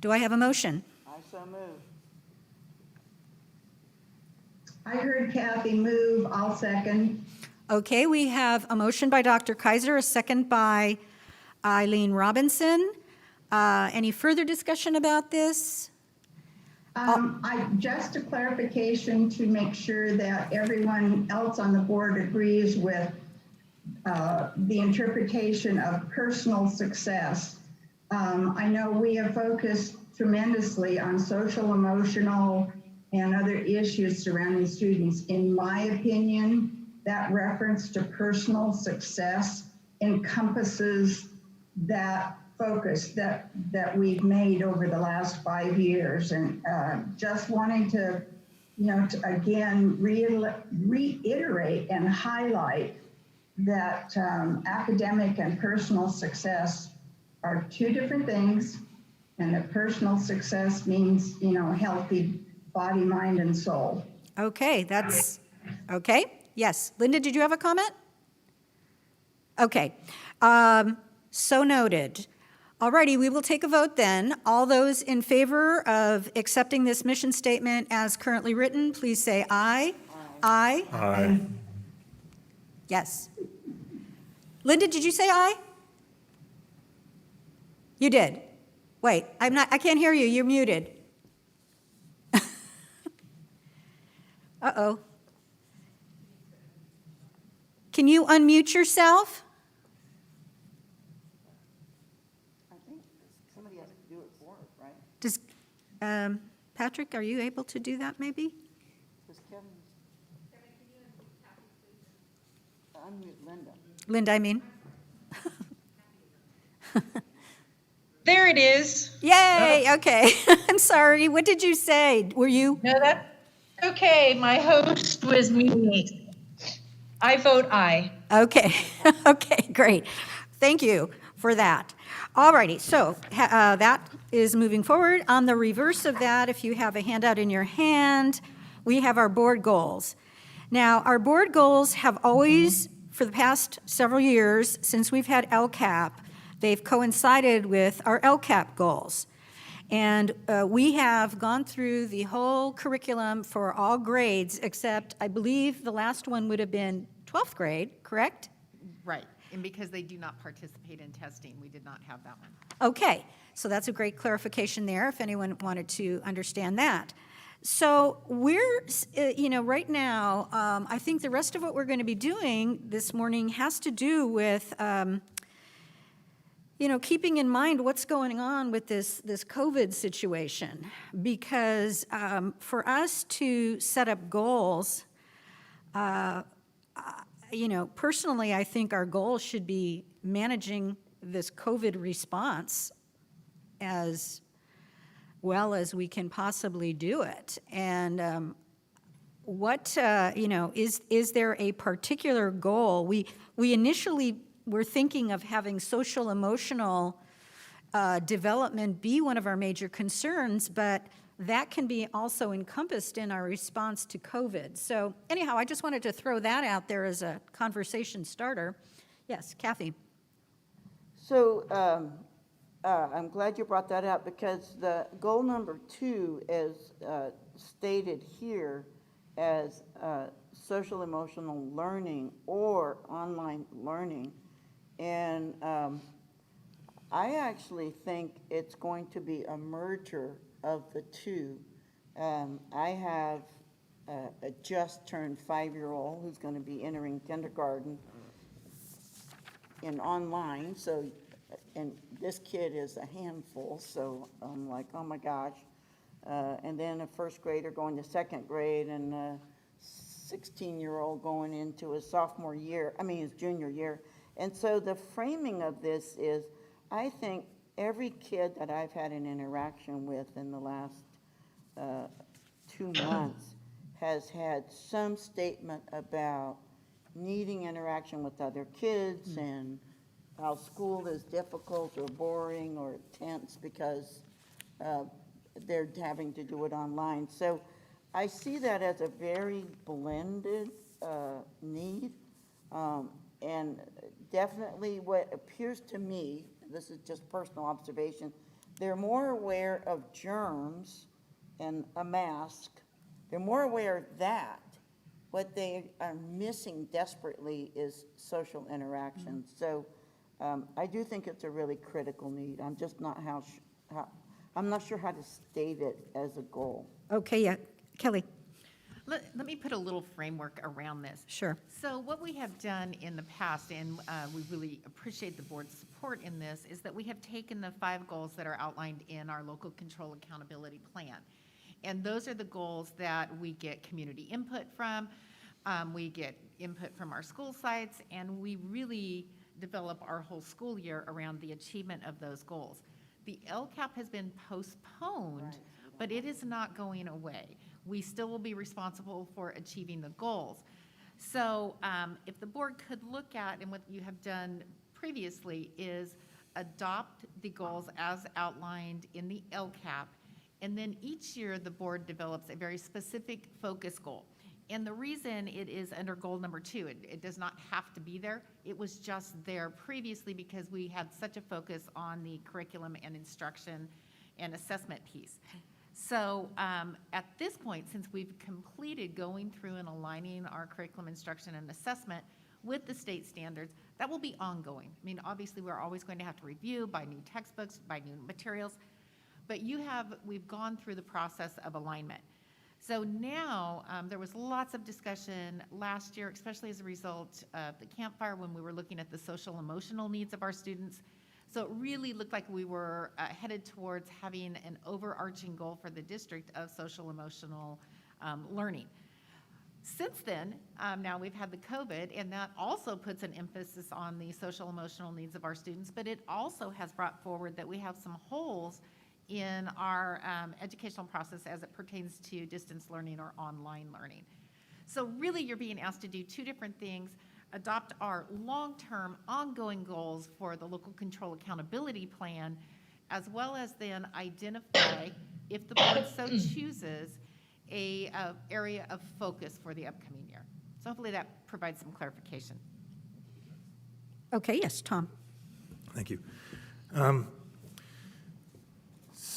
Do I have a motion? I so move. I heard Kathy move, I'll second. Okay, we have a motion by Dr. Kaiser, a second by Eileen Robinson. Any further discussion about this? Just a clarification to make sure that everyone else on the board agrees with the interpretation of personal success. I know we have focused tremendously on social, emotional, and other issues surrounding students. In my opinion, that reference to personal success encompasses that focus that we've made over the last 5 years. And just wanting to, to again reiterate and highlight that academic and personal success are two different things, and that personal success means, healthy body, mind, and soul. Okay, okay. Yes, Linda, did you have a comment? Okay, so noted. Alrighty, we will take a vote then. All those in favor of accepting this mission statement as currently written, please say aye. Aye. Aye. Yes. Linda, did you say aye? You did. Wait, I can't hear you. You're muted. Uh-oh. Can you unmute yourself? I think somebody has to do it for us, right? Does, Patrick, are you able to do that maybe? Because Kevin's. Unmute Linda. Linda, I mean. There it is. Yay, okay. I'm sorry. What did you say? Were you? No, that's okay. My host was me. I vote aye. Okay, okay, great. Thank you for that. All righty, so that is moving forward. On the reverse of that, if you have a handout in your hand, we have our board goals. Now, our board goals have always, for the past several years, since we've had Lcap, they've coincided with our Lcap goals. And we have gone through the whole curriculum for all grades, except I believe the last one would have been 12th grade, correct? Right, and because they do not participate in testing, we did not have that one. Okay, so that's a great clarification there, if anyone wanted to understand that. So we're, right now, I think the rest of what we're going to be doing this morning has to do with, keeping in mind what's going on with this COVID situation. Because for us to set up goals, personally, I think our goal should be managing this COVID response as well as we can possibly do it. And is there a particular goal? We initially were thinking of having social emotional development be one of our major concerns, but that can be also encompassed in our response to COVID. So anyhow, I just wanted to throw that out there as a conversation starter. Yes, Kathy. So I'm glad you brought that up, because the goal number 2 is stated here as social emotional learning or online learning. And I actually think it's going to be a merger of the two. I have a just turned 5-year-old who's going to be entering kindergarten in online, so, and this kid is a handful, so I'm like, oh my gosh. And then a first grader going to second grade, and a 16-year-old going into his his junior year. And so the framing of this is, I think every kid that I've had an interaction with in the last 2 months has had some statement about needing interaction with other kids and how school is difficult or boring or tense because they're having to do it online. So I see that as a very blended need. And definitely what appears to me, this is just personal observation, they're more aware of germs and a mask. They're more aware of that. What they are missing desperately is social interaction. So I do think it's a really critical need. I'm just not I'm not sure how to state it as a goal. Okay, yeah, Kelly. Let me put a little framework around this. Sure. So what we have done in the past, and we really appreciate the board's support in this, is that we have taken the 5 goals that are outlined in our local control accountability plan. And those are the goals that we get community input from, we get input from our school sites, and we really develop our whole school year around the achievement of those goals. The Lcap has been postponed, but it is not going away. We still will be responsible for achieving the goals. So if the board could look at, and what you have done previously is adopt the goals as outlined in the Lcap, and then each year the board develops a very specific focus goal. And the reason it is under goal number 2, it does not have to be there. It was just there previously because we had such a focus on the curriculum and instruction and assessment piece. So at this point, since we've completed going through and aligning our curriculum, instruction, and assessment with the state standards, that will be ongoing. I mean, obviously, we're always going to have to review, buy new textbooks, buy new materials, but we've gone through the process of alignment. So now, there was lots of discussion last year, especially as a result of the campfire when we were looking at the social emotional needs of our students. So it really looked like we were headed towards having an overarching goal for the district of social emotional learning. Since then, now we've had the COVID, and that also puts an emphasis on the social emotional needs of our students, but it also has brought forward that we have some holes in our educational process as it pertains to distance learning or online learning. So really, you're being asked to do 2 different things: adopt our long-term ongoing goals for the local control accountability plan, as well as then identify, if the board so chooses, a area of focus for the upcoming year. So hopefully that provides some clarification. Okay, yes, Tom. Thank you.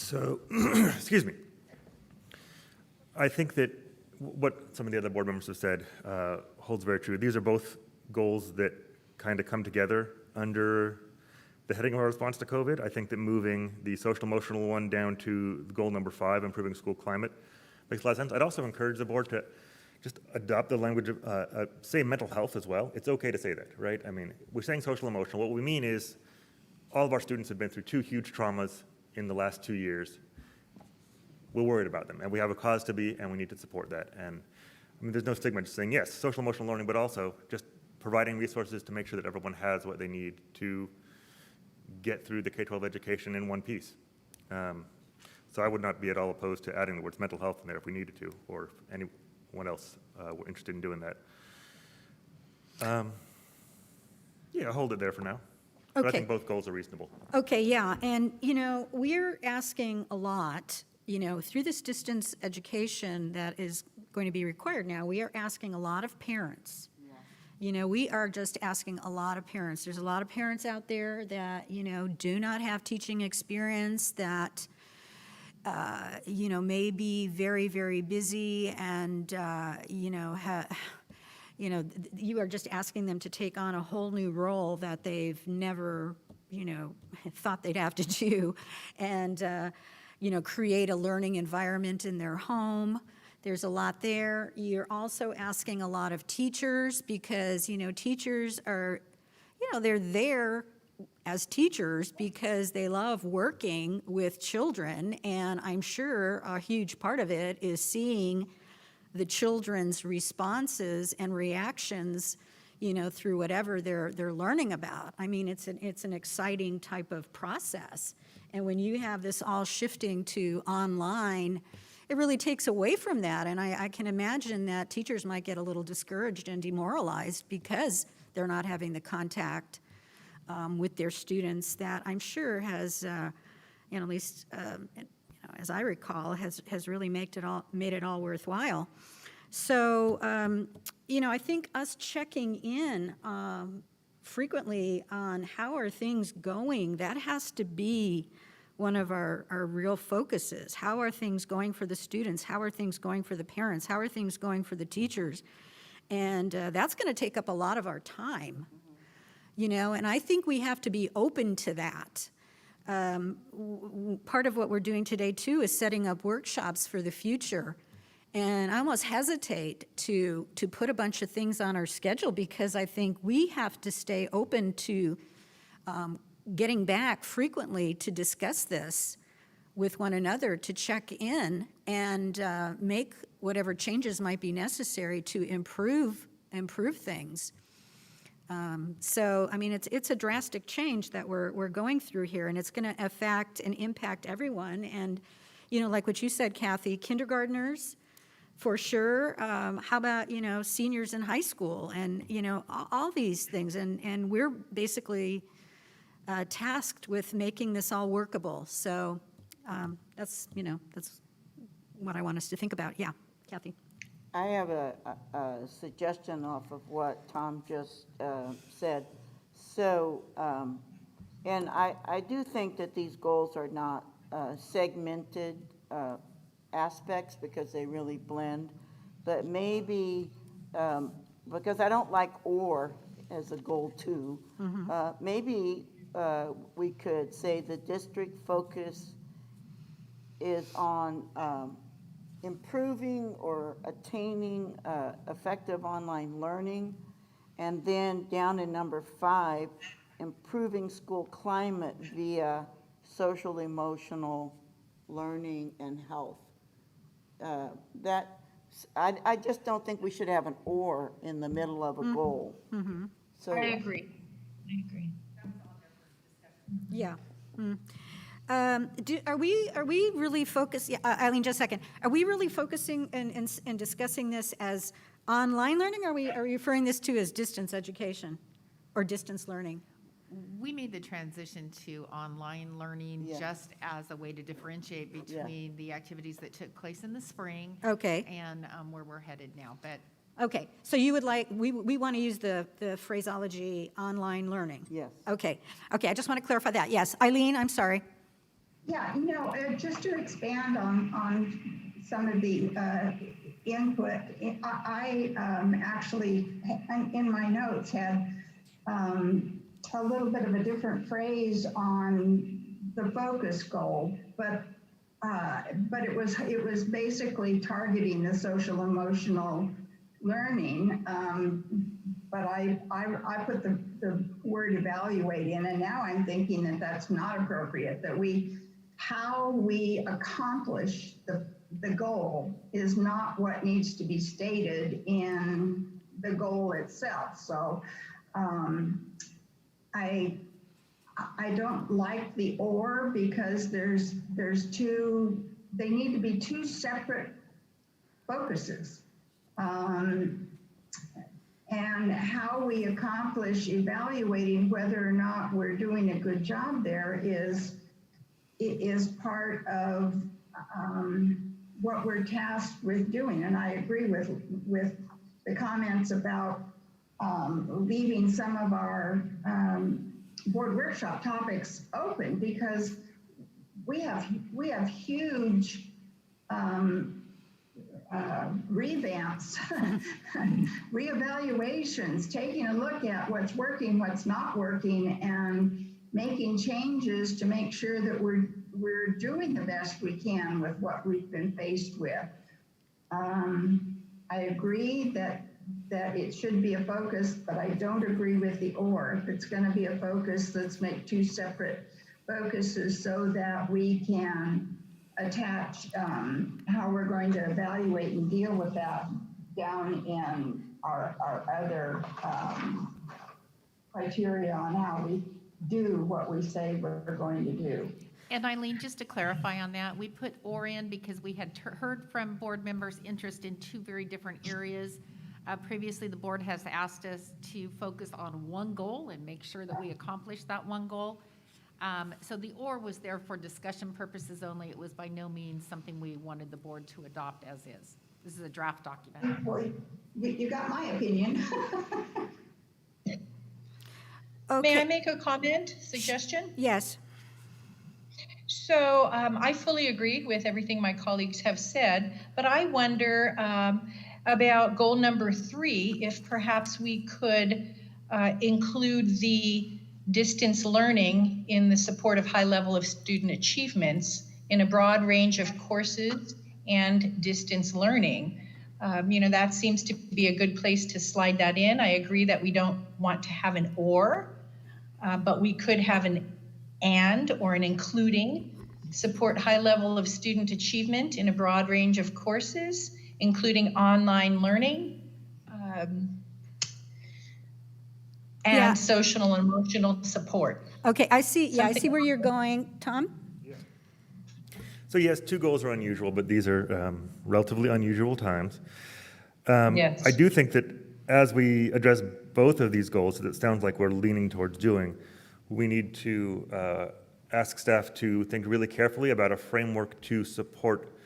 So, excuse me. I think that what some of the other board members have said holds very true. These are both goals that kind of come together under the heading of our response to COVID. I think that moving the social emotional one down to goal number 5, improving school climate, makes a lot of sense. I'd also encourage the board to just adopt the language of, say mental health as well. It's okay to say that, right? I mean, we're saying social emotional. What we mean is all of our students have been through 2 huge traumas in the last 2 years. We're worried about them, and we have a cause to be, and we need to support that. And I mean, there's no stigma just saying, yes, social emotional learning, but also just providing resources to make sure that everyone has what they need to get through the K-12 education in one piece. So I would not be at all opposed to adding the words mental health in there if we needed to, or if anyone else were interested in doing that. Yeah, I'll hold it there for now. But I Okay. think both goals are reasonable. Okay, yeah, and, we're asking a lot, through this distance education that is going to be required now, we are asking a lot of parents. We are just asking a lot of parents. There's a lot of parents out there that, do not have teaching experience, that, may be very, very busy and, you are just asking them to take on a whole new role that they've never, thought they'd have to do, and, create a learning environment in their home. There's a lot there. You're also asking a lot of teachers because, teachers are, they're there as teachers because they love working with children, and I'm sure a huge part of it is seeing the children's responses and reactions, through whatever they're learning about. I mean, it's an exciting type of process. And when you have this all shifting to online, it really takes away from that. And I can imagine that teachers might get a little discouraged and demoralized because they're not having the contact with their students that I'm sure has, at least as I recall, has really made it all worthwhile. So, I think us checking in frequently on how are things going, that has to be one of our real focuses. How are things going for the students? How are things going for the parents? How are things going for the teachers? And that's going to take up a lot of our time, and I think we have to be open to that. Part of what we're doing today, too, is setting up workshops for the future. And I almost hesitate to put a bunch of things on our schedule because I think we have to stay open to getting back frequently to discuss this with one another, to check in and make whatever changes might be necessary to improve things. So, I mean, it's a drastic change that we're going through here, and it's going to affect and impact everyone. And, like what you said, Kathy, kindergartners, for sure. How about, seniors in high school and, all these things. And we're basically tasked with making this all workable. So that's what I want us to think about. Yeah, Kathy. I have a suggestion off of what Tom just said. So, and I do think that these goals are not segmented aspects because they really blend, but maybe, because I don't like or as a goal too, maybe we could say the district focus is on improving or attaining effective online learning, and then down in number 5, improving school climate via social emotional learning and health. I just don't think we should have an or in the middle of a goal. So I agree. Yeah. Are we really focused, Eileen, just a second. Are we really focusing and discussing this as online learning, or are we referring this to as distance education or distance learning? We made the transition to online learning Yeah. just as a way to differentiate between the activities that took place in the spring. Okay. And where we're headed now, but Okay, so you would like, we want to use the phraseology online learning? Yes. Okay, I just want to clarify that. Yes, Eileen, I'm sorry. Yeah, just to expand on some of the input, I actually, in my notes, had a little bit of a different phrase on the focus goal, but it was basically targeting the social emotional learning. But I put the word evaluate in, and now I'm thinking that that's not appropriate, that how we accomplish the goal is not what needs to be stated in the goal itself. So I don't like the or, because there's they need to be two separate focuses. And how we accomplish evaluating whether or not we're doing a good job there is part of what we're tasked with doing. And I agree with the comments about leaving some of our board workshop topics open, because we have huge revamps, reevaluations, taking a look at what's working, what's not working, and making changes to make sure that we're doing the best we can with what we've been faced with. I agree that it should be a focus, but I don't agree with the or. If it's going to be a focus, let's make two separate focuses so that we can attach how we're going to evaluate and deal with that down in our other criteria on how we do what we say we're going to do. And Eileen, just to clarify on that, we put or in because we had heard from board members' interest in two very different areas. Previously, the board has asked us to focus on one goal and make sure that we accomplish that one goal. So the or was there for discussion purposes only. It was by no means something we wanted the board to adopt as is. This is a draft document. Well, you got my opinion. May Okay, I make a comment, suggestion? yes. So I fully agree with everything my colleagues have said, but I wonder about goal number 3, if perhaps we could include the distance learning in the support of high level of student achievements in a broad range of courses and distance learning. That seems to be a good place to slide that in. I agree that we don't want to have an or, but we could have an and or an including, support high level of student achievement in a broad range of courses, including online learning, Yeah. and social and emotional support. Okay, I see Something- where you're going, Tom. So yes, 2 goals are unusual, but these are relatively unusual times. Yes. I do think that as we address both of these goals that it sounds like we're leaning towards doing, we need to ask staff to think really carefully about a framework to support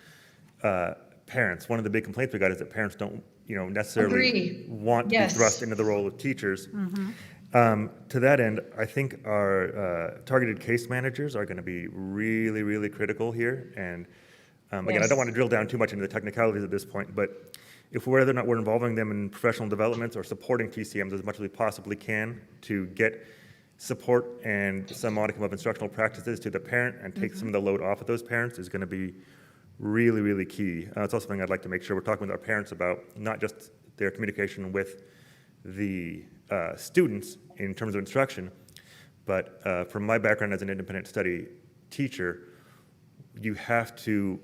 parents. One of the big complaints we got is that parents don't, necessarily Agree. want to Yes. be thrust into the role of teachers. To that end, I think our targeted case managers are going to be really, really critical here. And again, I Yes. don't want to drill down too much into the technicalities at this point, but whether or not we're involving them in professional developments or supporting TCMs as much as we possibly can to get support and some modicum of instructional practices to the parent and take some of the load off of those parents is going to be really, really key. It's also something I'd like to make sure we're talking with our parents about, not just their communication with the students in terms of instruction, but from my background as an independent study teacher, you have to,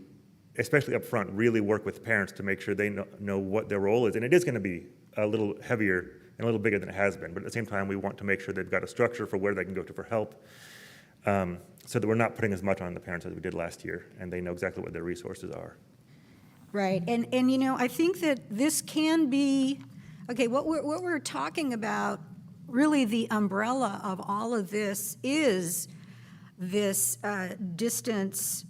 especially up front, really work with parents to make sure they know what their role is. And it is going to be a little heavier and a little bigger than it has been, but at the same time, we want to make sure they've got a structure for where they can go to for help, so that we're not putting as much on the parents as we did last year, and they know exactly what their resources are. Right, and I think that this can be, okay, what we're talking about, really the umbrella of all of this is this distance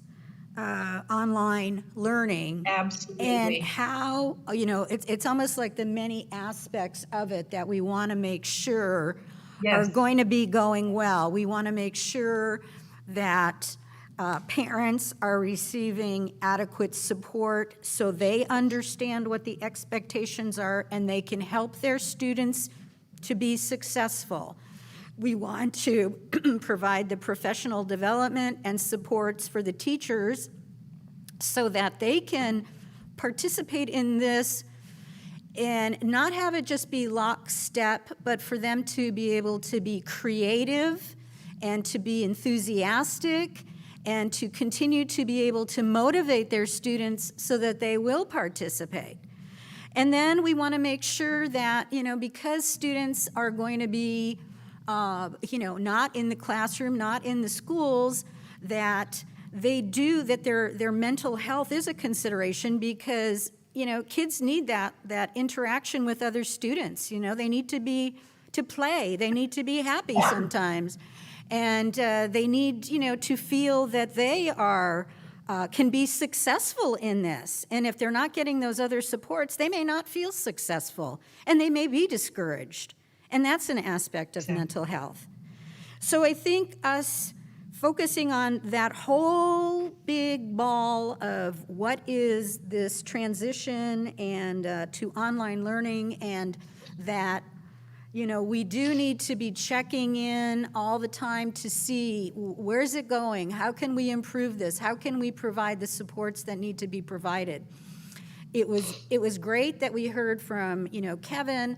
online learning. Absolutely. And how, it's almost like the many aspects of it that we want to make sure are Yes. going to be going well. We want to make sure that parents are receiving adequate support so they understand what the expectations are and they can help their students to be successful. We want to provide the professional development and supports for the teachers so that they can participate in this and not have it just be lockstep, but for them to be able to be creative and to be enthusiastic and to continue to be able to motivate their students so that they will participate. And then we want to make sure that, because students are going to be, not in the classroom, not in the schools, that their mental health is a consideration because, kids need that interaction with other students. They need to play. They need to be happy sometimes. And they need, to feel that they can be successful in this. And if they're not getting those other supports, they may not feel successful and they may be discouraged. And that's an aspect of mental health. So I think us focusing on that whole big ball of what is this transition and to online learning, and that we do need to be checking in all the time to see where's it going, how can we improve this, how can we provide the supports that need to be provided. It was great that we heard from Kevin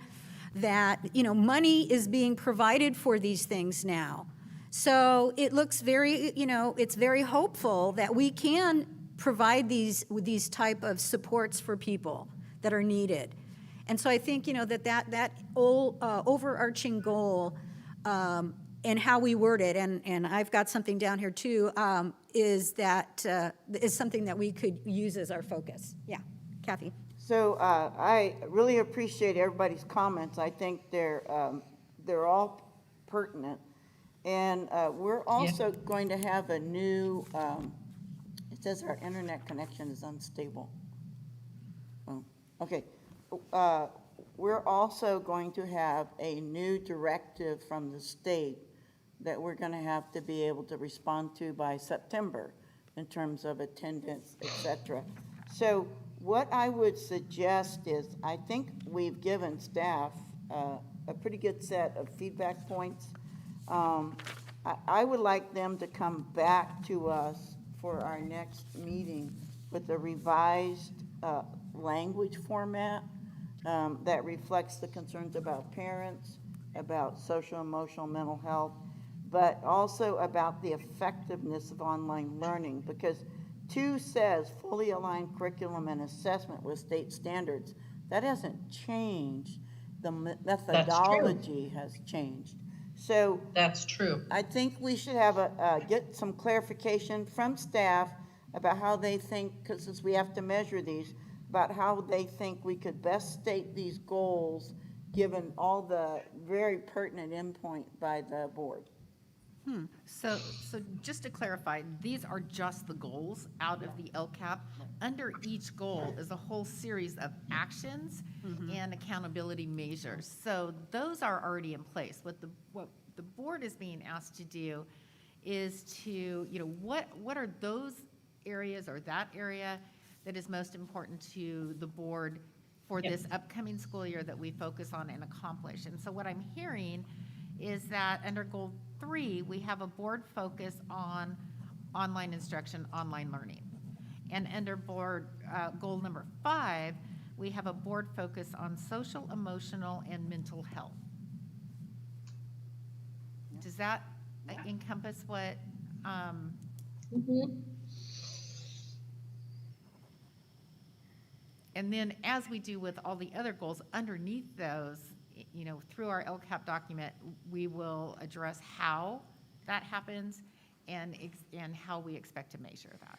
that money is being provided for these things now. So it looks very it's very hopeful that we can provide these type of supports for people that are needed. And so I think, that overarching goal and how we word it, and I've got something down here too, is something that we could use as our focus. Yeah, Kathy. So I really appreciate everybody's comments. I think they're all pertinent. And we're also going to have a new, it says our internet connection is unstable. Oh, okay. We're also going to have a new directive from the state that we're going to have to be able to respond to by September in terms of attendance, et cetera. So what I would suggest is, I think we've given staff a pretty good set of feedback points. I would like them to come back to us for our next meeting with a revised language format that reflects the concerns about parents, about social, emotional, mental health, but also about the effectiveness of online learning, because 2 says fully aligned curriculum and assessment with state standards. That hasn't changed. The methodology has changed. So That's true. I think we should have get some clarification from staff about how they think, because since we have to measure these, about how they think we could best state these goals given all the very pertinent input by the board. So just to clarify, these are just the goals out of the Lcap. Under each goal is a whole series of actions and accountability measures. So those are already in place. What the board is being asked to do is to, what are those areas or that area that is most important to the board for this upcoming school year that we focus on and accomplish. And so what I'm hearing is that under goal 3, we have a board focus on online instruction, online learning. And under board goal number 5, we have a board focus on social, emotional, and mental health. Does that encompass what? And then as we do with all the other goals underneath those, through our Lcap document, we will address how that happens and how we expect to measure that.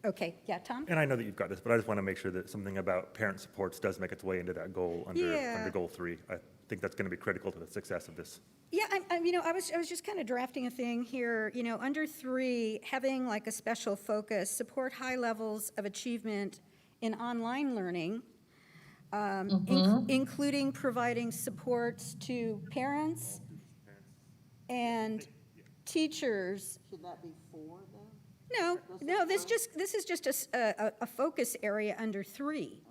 Okay, yeah, Tom? And I know that you've got this, but I just want to make sure that something about parent supports does make its way into that goal under goal 3. I think that's going to be critical to the success of this. Yeah, I was just kind of drafting a thing here, under 3, having like a special focus, support high levels of achievement in online learning, including providing supports to parents and teachers. Should that be 4 then? No, this is just a focus area under 3.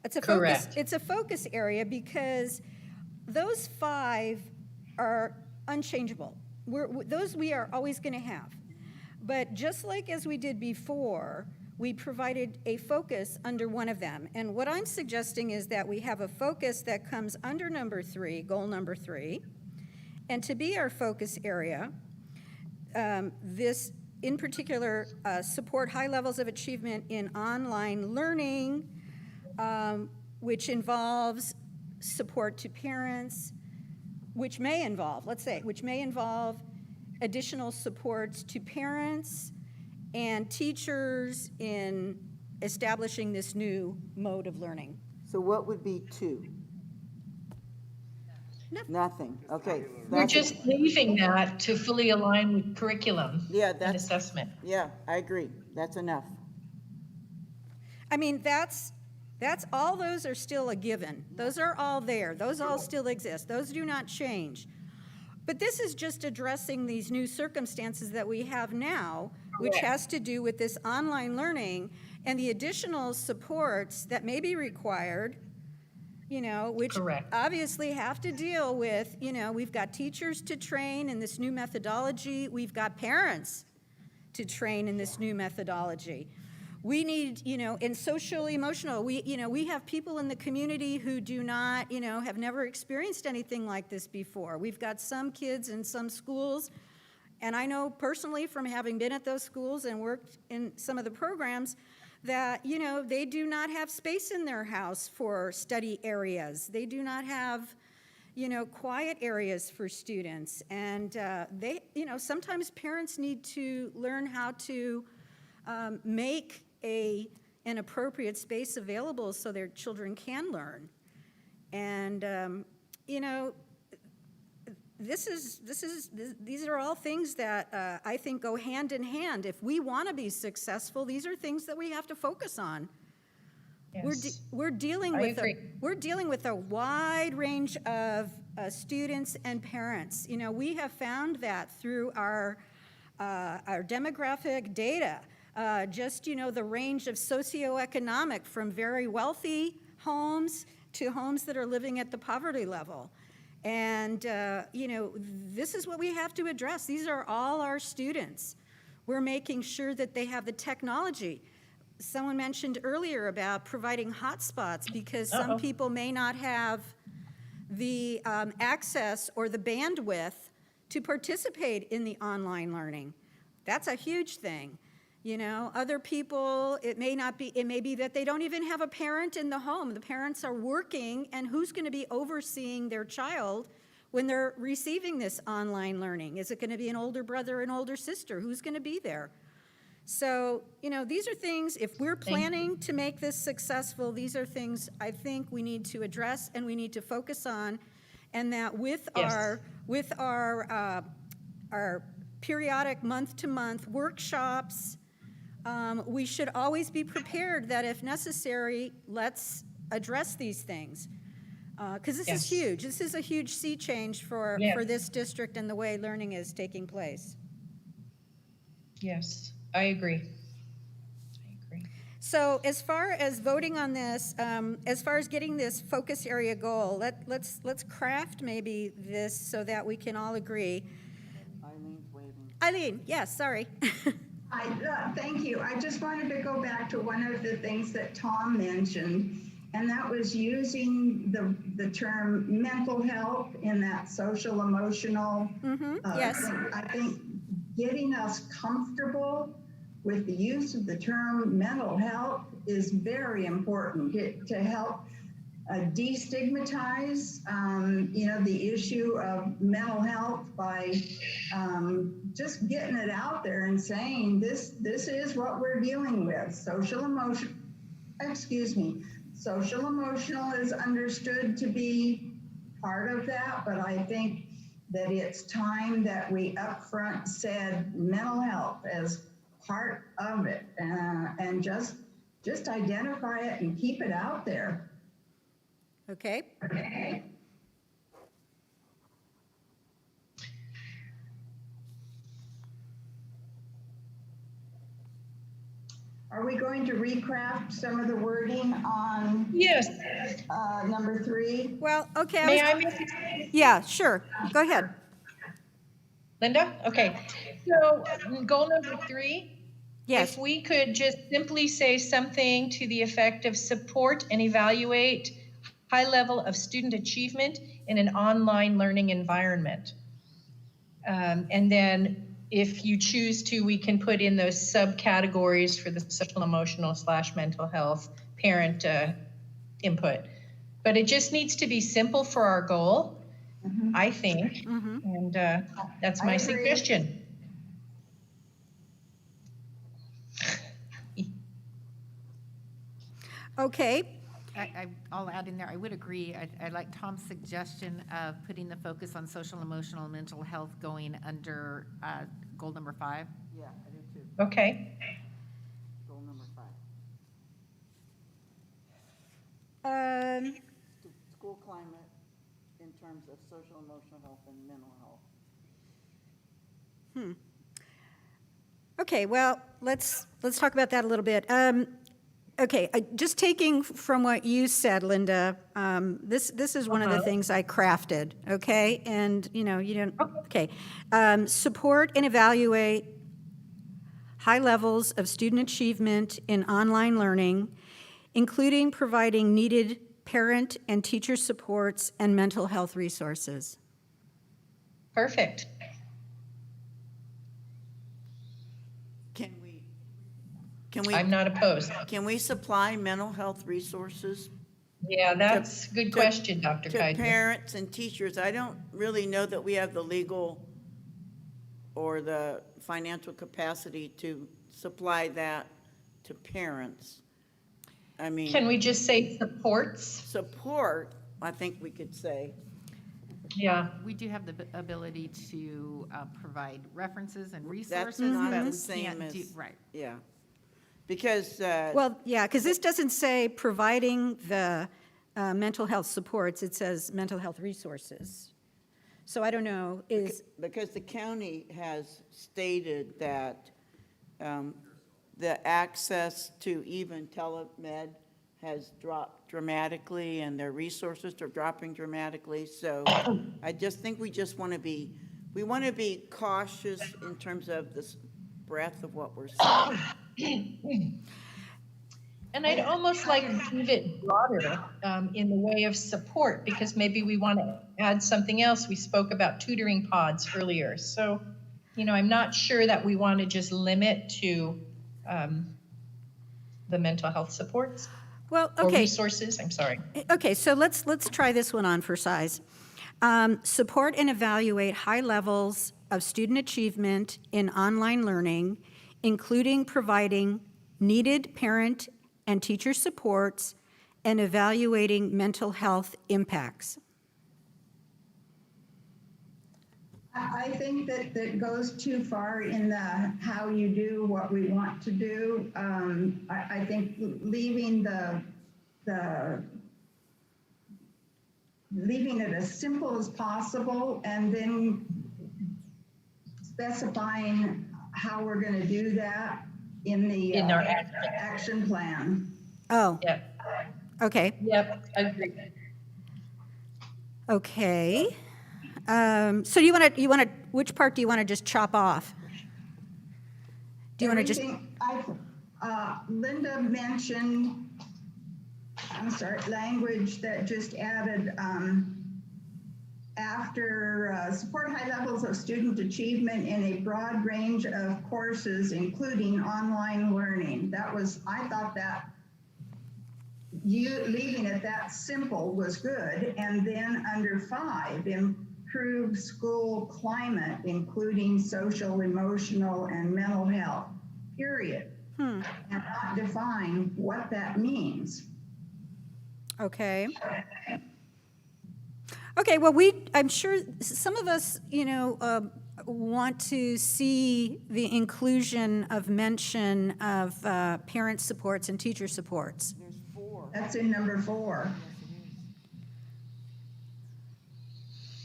It's a Correct. focus, it's a focus area because those 5 are unchangeable. Those we are always going to have. But just like as we did before, we provided a focus under one of them. And what I'm suggesting is that we have a focus that comes under number 3, goal number 3. And to be our focus area, this in particular support high levels of achievement in online learning, which involves support to parents, which may involve additional supports to parents and teachers in establishing this new mode of learning. So what would be 2? Nothing, okay. We're that's- just leaving that to fully align with curriculum Yeah, and that's, assessment. yeah, I agree, that's enough. I mean, that's all those are still a given. Those are all there. Those all still exist. Those do not change. But this is just addressing these new circumstances that we have now, which Correct. has to do with this online learning and the additional supports that may be required, which Correct. obviously have to deal with, we've got teachers to train in this new methodology. We've got parents to train in this new methodology. We need, in social emotional, we have people in the community who do not, have never experienced anything like this before. We've got some kids in some schools, and I know personally from having been at those schools and worked in some of the programs that, they do not have space in their house for study areas. They do not have, quiet areas for students. And they, sometimes parents need to learn how to make an appropriate space available so their children can learn. And, these are all things that I think go hand in hand. If we want to be successful, these are things that we have to focus on. Yes. We're dealing I with agree. we're dealing with a wide range of students and parents. We have found that through our demographic data. Just, the range of socioeconomic from very wealthy homes to homes that are living at the poverty level. And, this is what we have to address. These are all our students. We're making sure that they have the technology. Someone mentioned earlier about providing hotspots because some people may not have the access or the bandwidth to participate in the online learning. That's a huge thing. Other people, it may be that they don't even have a parent in the home. The parents are working, and who's going to be overseeing their child when they're receiving this online learning? Is it going to be an older brother, an older sister? Who's going to be there? So, these are things, if we're planning to make this successful, these are things I think we need to address and we need to focus on, and that with Yes. our periodic month-to-month workshops, we should always be prepared that if necessary, let's address these things. Because this is Yes. huge. This is a huge sea change for Yes. this district and the way learning is taking place. Yes, I agree. So as far as voting on this, as far as getting this focus area goal, let's craft maybe this so that we can all agree. Eileen's waving. Eileen, yes, sorry. Thank you. I just wanted to go back to one of the things that Tom mentioned, and that was using the term mental health in that social emotional. Yes. I think getting us comfortable with the use of the term mental health is very important to help destigmatize, the issue of mental health by just getting it out there and saying this is what we're dealing with. Social emotional is understood to be part of that, but I think that it's time that we upfront said mental health as part of it, and just identify it and keep it out there. Okay. Are we going to recraft some of the wording on Yes, number 3? Well, okay. may I make Yeah, sure. Go ahead. Linda? Okay, so goal number 3. Yes. If we could just simply say something to the effect of support and evaluate high level of student achievement in an online learning environment. And then if you choose to, we can put in those subcategories for the social, emotional / mental health parent input. But it just needs to be simple for our goal, I think. And that's my I agree. suggestion. Okay. I'll add in there, I would agree. I like Tom's suggestion of putting the focus on social, emotional, and mental health going under goal number 5. Yeah, I do too. Okay. Goal number 5. School climate in terms of social, emotional health, and mental health. Okay, well, let's talk about that a little bit. Okay, just taking from what you said, Linda, this is one of the things I crafted, okay? And, you don't, okay. Support and evaluate high levels of student achievement in online learning, including providing needed parent and teacher supports and mental health resources. Perfect. I'm not opposed. Can we supply mental health resources Yeah, that's a good question, Dr. to Kaiser. parents and teachers? I don't really know that we have the legal or the financial capacity to supply that to parents. I mean, Can we just say supports? support, I think we could say. Yeah. We do have the ability to provide references and That's resources, not but the we same can't as, do, right. yeah. Because, Well, yeah, because this doesn't say providing the mental health supports, it says mental health resources. So I don't know, because the county has stated that the access to even telemed has dropped dramatically and their resources are dropping dramatically. So I just think we just want to be, cautious in terms of the breadth of what we're saying. And I'd almost like to leave it broader in the way of support, because maybe we want to add something else. We spoke about tutoring pods earlier. So, I'm not sure that we want to just limit to the mental health supports well, or okay. resources. I'm sorry. Okay, so let's try this one on for size. Support and evaluate high levels of student achievement in online learning, including providing needed parent and teacher supports and evaluating mental health impacts. I think that goes too far in the how you do what we want to do. I think leaving leaving it as simple as possible and then specifying how we're going to do that in our action plan. Oh, Yep. okay, Yep. Agreed. okay. So you want to, which part do you want to just chop off? Do you want to just, Linda mentioned, language that just added, after support high levels of student achievement in a broad range of courses, including online learning. I thought that you leaving it that simple was good. And then under 5, improve school climate, including social, emotional, and mental health, period. And not define what that means. okay. Okay, well, I'm sure some of us, want to see the inclusion of mention of parent supports and teacher supports. There's 4. That's in number 4.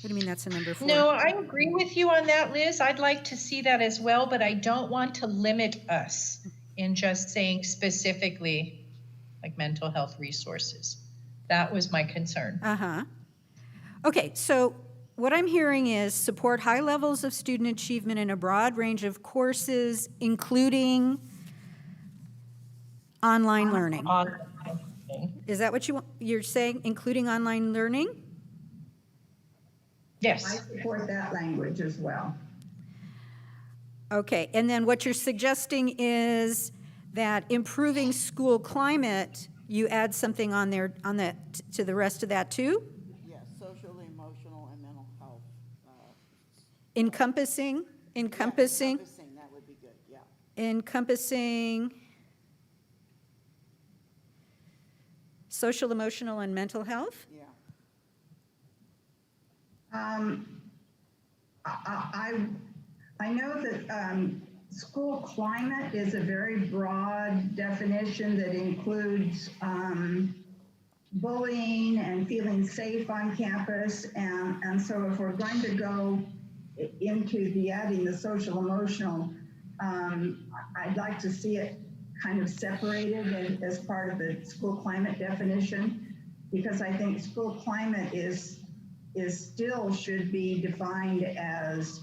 What do you mean that's a number 4? No, I agree with you on that, Liz. I'd like to see that as well, but I don't want to limit us. in just saying specifically like mental health resources. That was my concern. Okay, so what I'm hearing is support high levels of student achievement in a broad range of courses, including online learning. Is that what you're saying, including online learning? I Yes, support that language as well. Okay, and then what you're suggesting is that improving school climate, you add something on there, on that, to the rest of that too? Yes, social, emotional, and mental health. Encompassing, Encompassing, that would be good, yeah. encompassing social, emotional, and mental health? Yeah. I know that school climate is a very broad definition that includes bullying and feeling safe on campus. And so if we're going to go into the adding the social emotional, I'd like to see it kind of separated as part of the school climate definition, because I think school climate is still should be defined as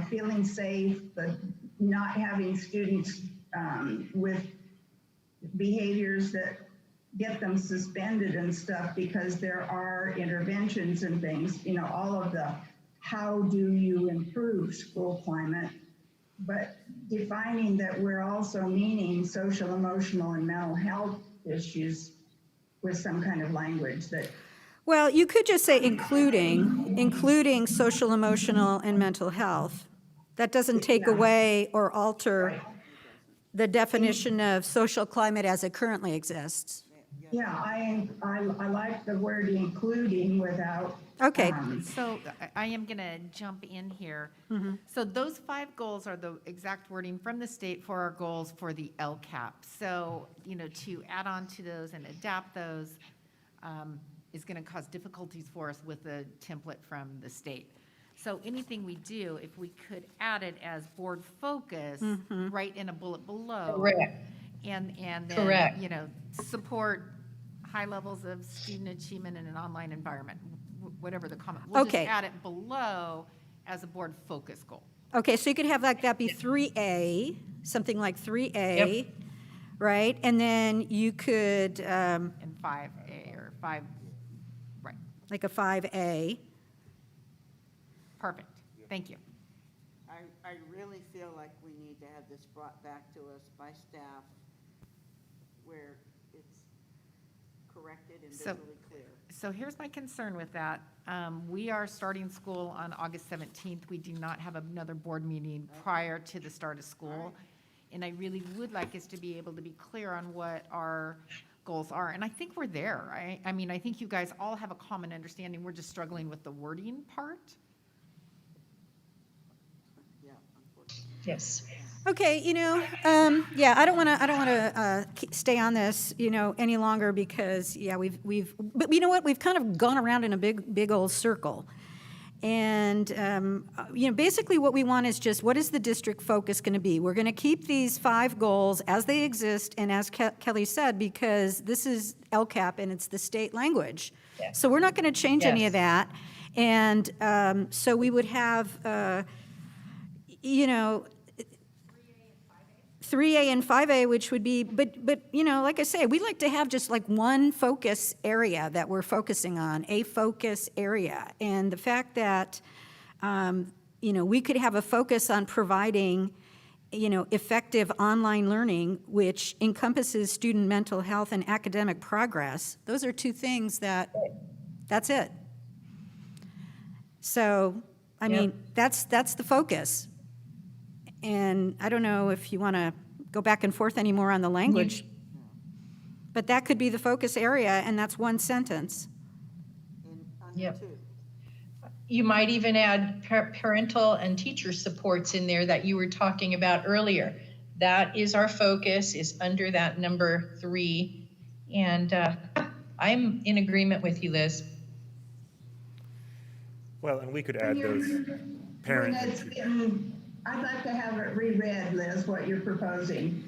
feeling safe, but not having students with behaviors that get them suspended and stuff, because there are interventions and things, all of the how do you improve school climate, but defining that we're also meaning social, emotional, and mental health issues with some kind of language that. Well, you could just say including social, emotional, and mental health. That doesn't take away or alter the definition of social climate as it currently exists. Yeah, I like the word including without. Okay. So I am going to jump in here. So those 5 goals are the exact wording from the state for our goals for the Lcap. So, to add on to those and adapt those is going to cause difficulties for us with the template from the state. So anything we do, if we could add it as board focus, right in a bullet below. correct. And then, Correct. support high levels of student achievement in an online environment, whatever the comment. We'll Okay. just add it below as a board focus goal. Okay, so you could have like that be 3A, something like 3A, right? And then you could, In 5A or 5, right, like a 5A. perfect. Thank you. I really feel like we need to have this brought back to us by staff where it's corrected and So- visually clear. So here's my concern with that. We are starting school on August 17th. We do not have another board meeting prior to the start of school. And I really would like us to be able to be clear on what our goals are. And I think we're there, right? I mean, I think you guys all have a common understanding. We're just struggling with the wording part. Yeah, unfortunately. Yes. Okay, yeah, I don't want to stay on this, any longer because, yeah, but you know what? We've kind of gone around in a big old circle. And, basically what we want is just, what is the district focus going to be? We're going to keep these 5 goals as they exist and as Kelly said, because this is Lcap and it's the state language. Yes. So we're not going to change any of Yes. that. And so we would have, 3A and 5A, which would be, but like I say, we like to have just like one focus area that we're focusing on, a focus area. And the fact that, we could have a focus on providing, effective online learning, which encompasses student mental health and academic progress, those are 2 things that's it. So, I mean, that's the focus. And I don't know if you want to go back and forth anymore on the language, but that could be the focus area, and that's 1 sentence. Under Yep. 2. You might even add parental and teacher supports in there that you were talking about earlier. That is our focus, is under that number 3. And I'm in agreement with you, Liz. Well, and we could add those parent and It's teacher. getting I'd like to have it reread, Liz, what you're proposing.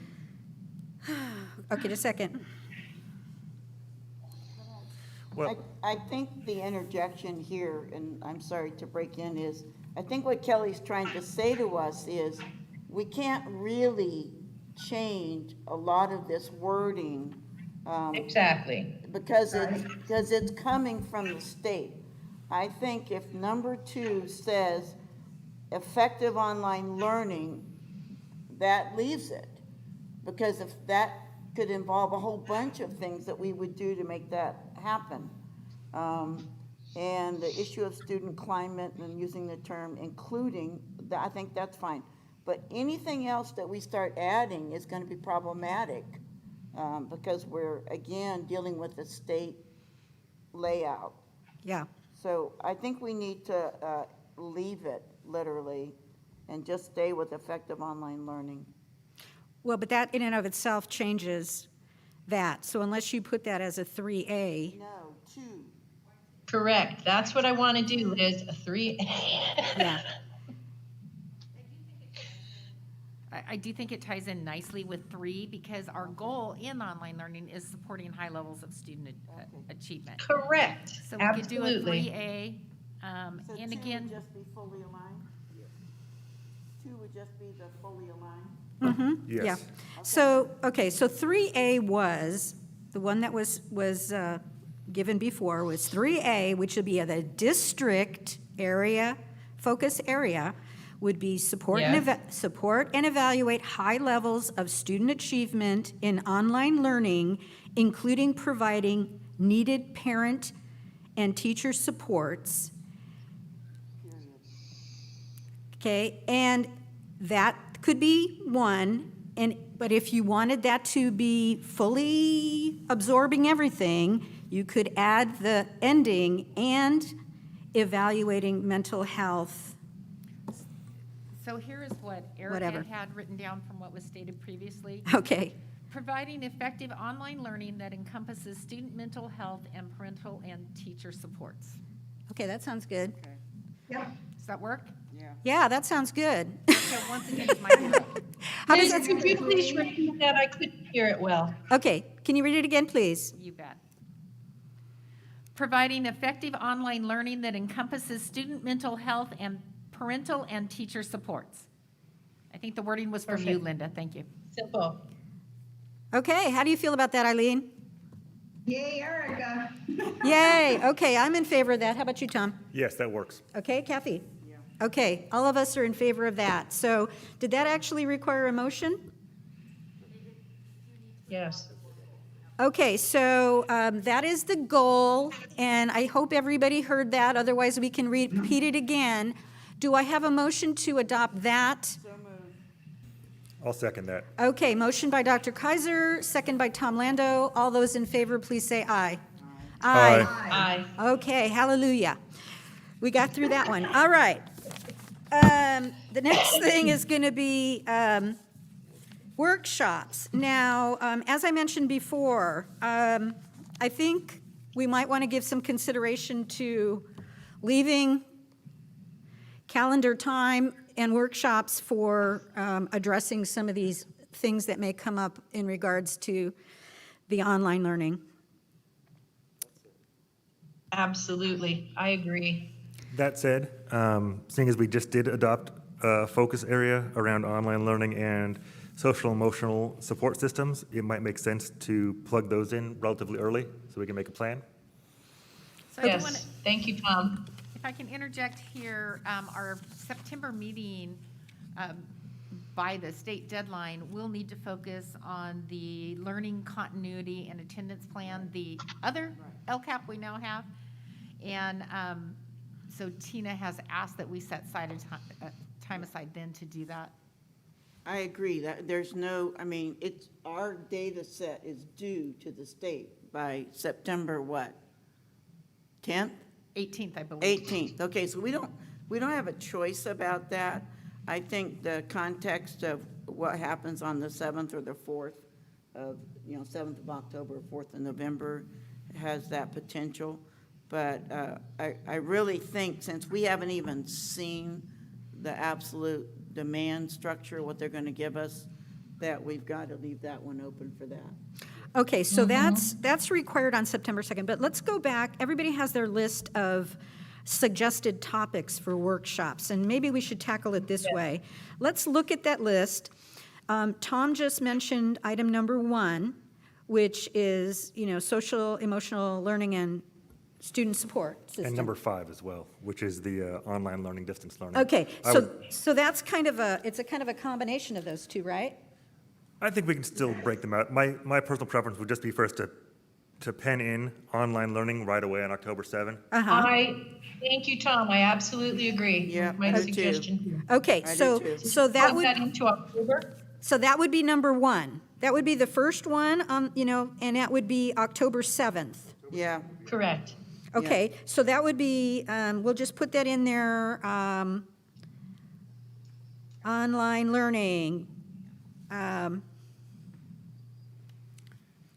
Okay, just a second. Well, I think the interjection here, and I'm sorry to break in, is, I think what Kelly's trying to say to us is, we can't really change a lot of this wording, Exactly. because it's coming from the state. I think if number 2 says effective online learning, that leaves it. Because if that could involve a whole bunch of things that we would do to make that happen. And the issue of student climate and using the term including, I think that's fine. But anything else that we start adding is going to be problematic, because we're, again, dealing with the state layout. Yeah. So I think we need to leave it literally and just stay with effective online learning. Well, but that in and of itself changes that. So unless you put that as a 3A, No, 2. Correct. That's what I want to do, Liz, a 3A. yeah. I do think it ties in nicely with 3 because our goal in online learning is supporting high levels of student achievement. Correct. So we could do a Absolutely. 3A, So and 2 again, would just be fully aligned? 2 would just be the fully aligned? yes. Yeah. So, okay, so 3A was, the one that was given before was 3A, which would be the district area, focus area, would be support and evaluate high levels of student achievement in online learning, including providing needed parent and teacher supports. Okay, and that could be one, but if you wanted that to be fully absorbing everything, you could add the ending and evaluating mental health. so here is what Erica Whatever. had written down from what was stated previously. Okay, Providing effective online learning that encompasses student mental health and parental and teacher supports. okay, that sounds good. Yep. Does that work? Yeah, that sounds good. So once again, it's my hero. How does Liz, that, could you please repeat that? I couldn't hear it well. okay, can you read it again, please? You bet. Providing effective online learning that encompasses student mental health and parental and teacher supports. I think the wording was from you, Perfect. Linda. Thank you. Simple. Okay, how do you feel about that, Eileen? Yay, Erica. Yay, okay, I'm in favor of that. How about you, Tom? Yes, that works. Okay, Kathy? Okay, all of us are in favor of that. So did that actually require a motion? Yes. Okay, so that is the goal, and I hope everybody heard that. Otherwise, we can repeat it again. Do I have a motion to adopt that? I'll second that. Okay, motion by Dr. Kaiser, second by Tom Lando. All those in favor, please say aye. Aye. Aye. Okay, hallelujah. We got through that one. All right. The next thing is going to be workshops. Now, as I mentioned before, I think we might want to give some consideration to leaving calendar time and workshops for addressing some of these things that may come up in regards to the online learning. Absolutely. I agree. That said, seeing as we just did adopt a focus area around online learning and social emotional support systems, it might make sense to plug those in relatively early so we can make a plan. So I do want to, Yes. Thank you, Tom. if I can interject here, our September meeting, by the state deadline, we'll need to focus on the learning continuity and attendance plan, the other Lcap we now have. And so Tina has asked that we set time aside then to do that. I agree that there's no, I mean, it's, our data set is due to the state by September what? 10th? 18th, I believe. 18th. Okay, so we don't have a choice about that. I think the context of what happens on the 7th or the 4th of, 7th of October, 4th of November has that potential. But I really think, since we haven't even seen the absolute demand structure, what they're going to give us, that we've got to leave that one open for that. Okay, so that's required on September 2nd, but let's go back. Everybody has their list of suggested topics for workshops, and maybe we should tackle it this way. Let's look at that list. Tom just mentioned item number 1, which is, social, emotional learning and student support system. And number 5 as well, which is the online learning, distance learning. Okay, I would- so that's kind of a combination of those two, right? I think we can still break them out. My personal preference would just be for us to pen in online learning right away on October 7. Thank you, Tom. I absolutely agree. Yeah, with my I do too. suggestion. Okay, I do so, too. so that Put would, that into October? so that would be number 1. That would be the first one, and that would be October 7th. Yeah, Correct. Okay, so that would be, we'll just put that in there, online learning.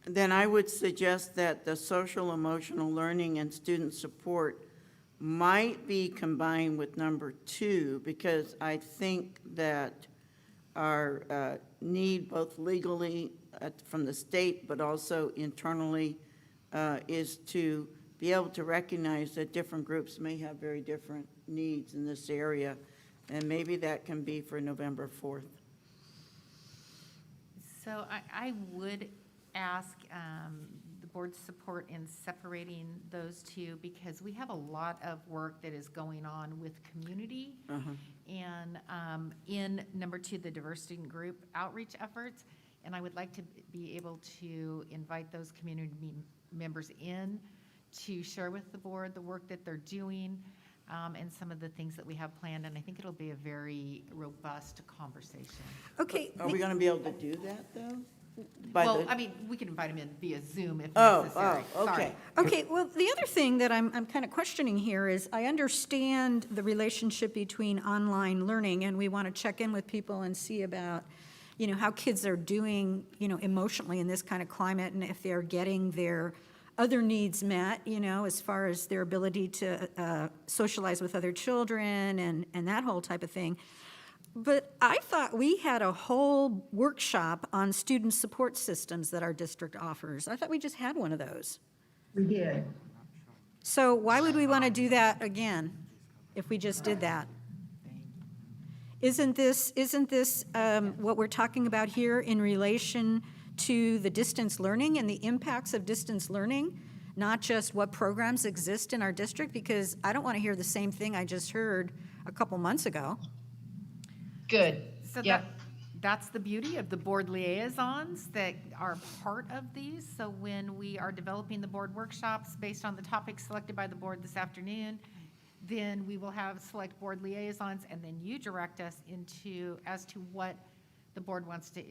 then I would suggest that the social emotional learning and student support might be combined with number 2, because I think that our need both legally from the state, but also internally, is to be able to recognize that different groups may have very different needs in this area, and maybe that can be for November 4th. So I would ask the board's support in separating those two, because we have a lot of work that is going on with community. And in number 2, the diversity and group outreach efforts. And I would like to be able to invite those community members in to share with the board the work that they're doing, and some of the things that we have planned. And I think it'll be a very robust conversation. Okay, Are we going to be able to do that, though? Well, I mean, we can invite them in via Zoom if Oh, necessary. okay. Sorry. okay, well, the other thing that I'm kind of questioning here is I understand the relationship between online learning, and we want to check in with people and see about, how kids are doing, emotionally in this kind of climate, and if they're getting their other needs met, as far as their ability to socialize with other children and that whole type of thing. But I thought we had a whole workshop on student support systems that our district offers. I thought we just had one of those. We did. So why would we want to do that again if we just did that? Isn't this what we're talking about here in relation to the distance learning and the impacts of distance learning, not just what programs exist in our district? Because I don't want to hear the same thing I just heard a couple months ago. Good. So Yeah. that's the beauty of the board liaisons that are part of these. So when we are developing the board workshops based on the topics selected by the board this afternoon, then we will have select board liaisons, and then you direct us as to what the board wants to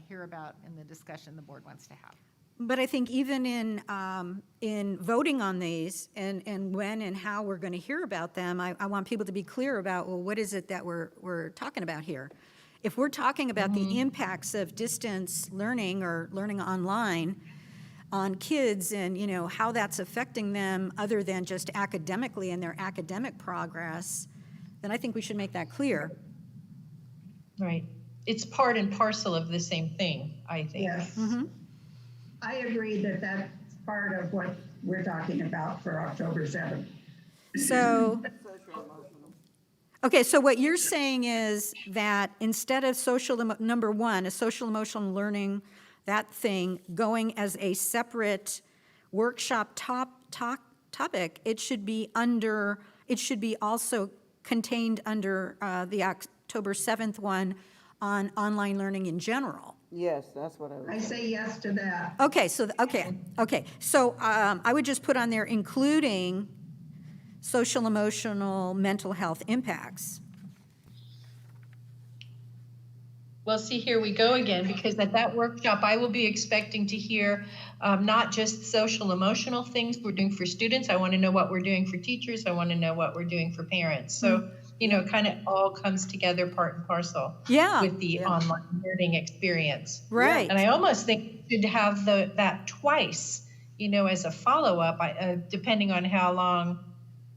hear about in the discussion the board wants to have. But I think even in voting on these and when and how we're going to hear about them, I want people to be clear about, well, what is it that we're talking about here? If we're talking about the impacts of distance learning or learning online on kids and, how that's affecting them other than just academically and their academic progress, then I think we should make that clear. Right. It's part and parcel of the same thing, I think. Yes. I agree that that's part of what we're talking about for October 7th. So, okay, so what you're saying is that instead of number 1, a social emotional learning, that thing going as a separate workshop topic, it should be also contained under the October 7th one on online learning in general. Yes, that's what I I was. say yes to that. Okay, so, so I would just put on there, including social, emotional, mental health impacts. Well, see, here we go again, because at that workshop, I will be expecting to hear not just social, emotional things we're doing for students. I want to know what we're doing for teachers. I want to know what we're doing for parents. So, it kind of all comes together part and parcel Yeah. with the online learning experience. Right. And I almost think we should have that twice, as a follow-up, depending on how long,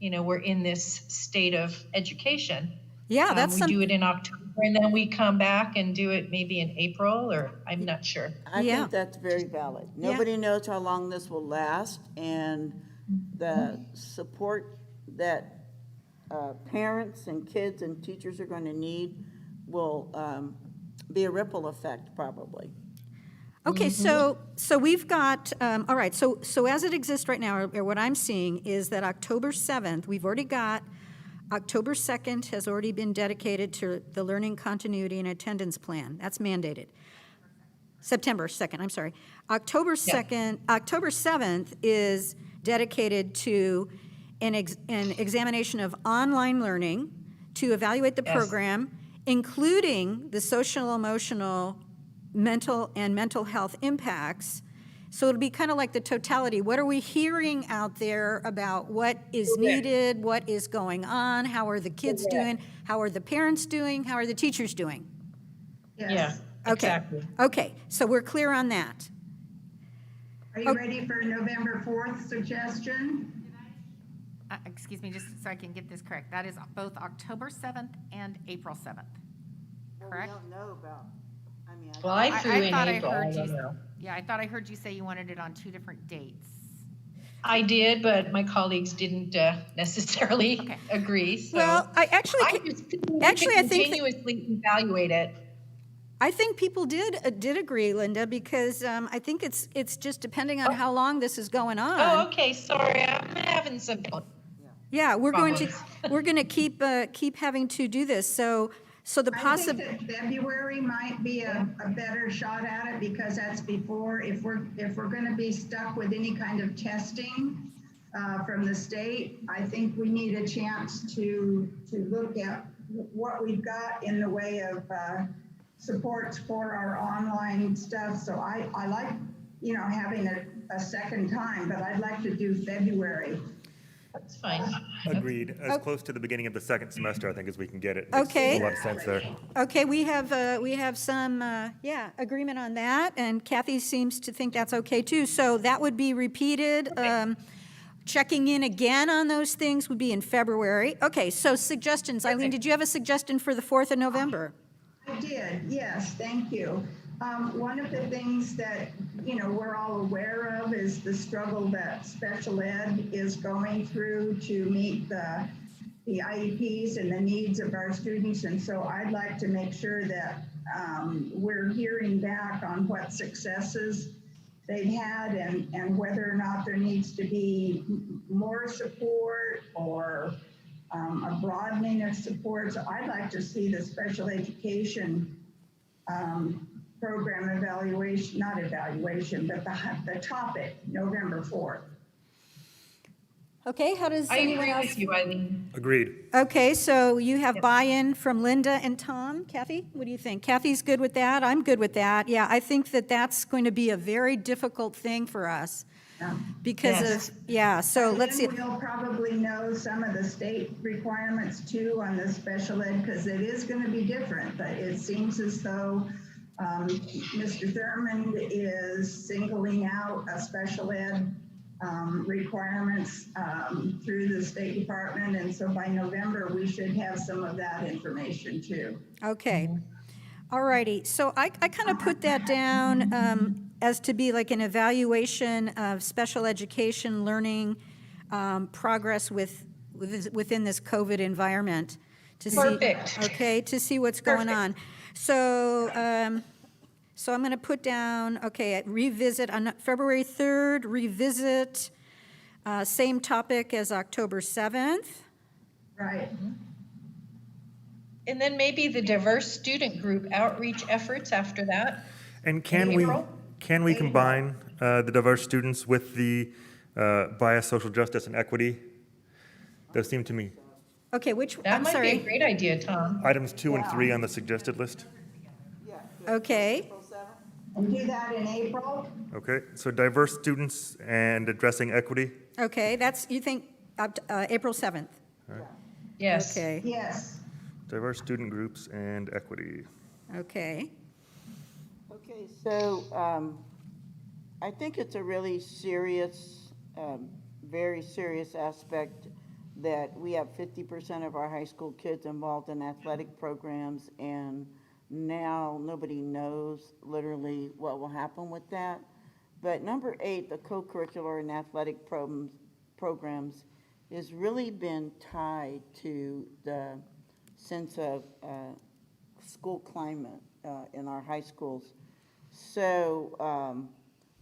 we're in this state of education. Yeah, that's We do it in October and then we come back and do it maybe in April, or I'm not sure. I Yeah. think that's very valid. Nobody knows how long this will last, and the support that parents and kids and teachers are going to need will be a ripple effect, probably. Okay, so we've got, all right, so as it exists right now, or what I'm seeing is that October 7th, we've already got, October 2nd has already been dedicated to the learning continuity and attendance plan. That's mandated. September 2nd, I'm sorry. October 2nd, October 7th is dedicated to an examination of online learning to evaluate the Yes. program, including the social, emotional, mental health impacts. So it'll be kind of like the totality. What are we hearing out there about what is needed, what is going on, how are the kids doing, how are the parents doing, how are the teachers doing? Yeah, Yes. Okay. exactly. Okay, so we're clear on that. Are you ready for November 4th suggestion? Excuse me, just so I can get this correct. That is both October 7th and April 7th, correct? We don't know about, I mean, Well, I threw in thought April, I I heard don't you, know. yeah, I thought I heard you say you wanted it on 2 different dates. I did, but my colleagues didn't necessarily Okay. agree, so. Well, I actually, I just think we actually, I can think that- continuously evaluate it. I think people did agree, Linda, because I think it's just depending on how long this is going on. Oh, okay, sorry, I'm having some. Yeah, we're going to keep having to do this, so the I think that February might be a better shot at it, because that's before, if we're gonna be stuck with any kind of testing from the state, I think we need a chance to look at what we've got in the way of supports for our online stuff. So I like, having a second time, but I'd like to do February. That's fine. Agreed. As close to the beginning of the second semester, I think, as we can get it. Makes Okay. a lot of sense there. Okay, we have some, agreement on that, and Kathy seems to think that's okay too. So that would be repeated. Checking in again on those things would be in February. Okay, so suggestions. Eileen, did you have a suggestion for the 4th of November? I did, yes, thank you. One of the things that, we're all aware of is the struggle that special ed is going through to meet the IEPs and the needs of our students. And so I'd like to make sure that we're hearing back on what successes they've had, and whether or not there needs to be more support or a broadening of support. So I'd like to see the special education program evaluation, not evaluation, but the topic, November 4th. Okay, how does I anyone agree else? with you, Eileen. Agreed. Okay, so you have buy-in from Linda and Tom. Kathy, what do you think? Kathy's good with that? I'm good with that. Yeah, I think that that's going to be a very difficult thing for us because Yes. of, so let's see. And we'll probably know some of the state requirements too on the special ed, because it is going to be different. But it seems as though Mr. Thurmond is singling out a special ed requirements through the State Department. And so by November, we should have some of that information too. Okay. All righty. So I kind of put that down as to be like an evaluation of special education learning progress within this COVID environment. To Perfect. See, okay, to see what's going on. So, so I'm going to put down, okay, revisit on February 3rd, revisit, same topic as October 7th. Right. And then maybe the diverse student group outreach efforts after that. And April? can we combine the diverse students with the bias, social justice, and equity? Those seem to me Okay, That I'm might be a sorry. great idea, Tom. items 2 and 3 on the suggested list. Okay, And do that in April. Okay, so diverse students and addressing equity. okay, that's, you think, April 7th? Yes. Okay, Yes. Diverse student groups and equity. okay. Okay, so I think it's a really serious, very serious aspect that we have 50% of our high school kids involved in athletic programs, and now nobody knows literally what will happen with that. But number 8, the co-curricular and athletic programs has really been tied to the sense of school climate in our high schools. So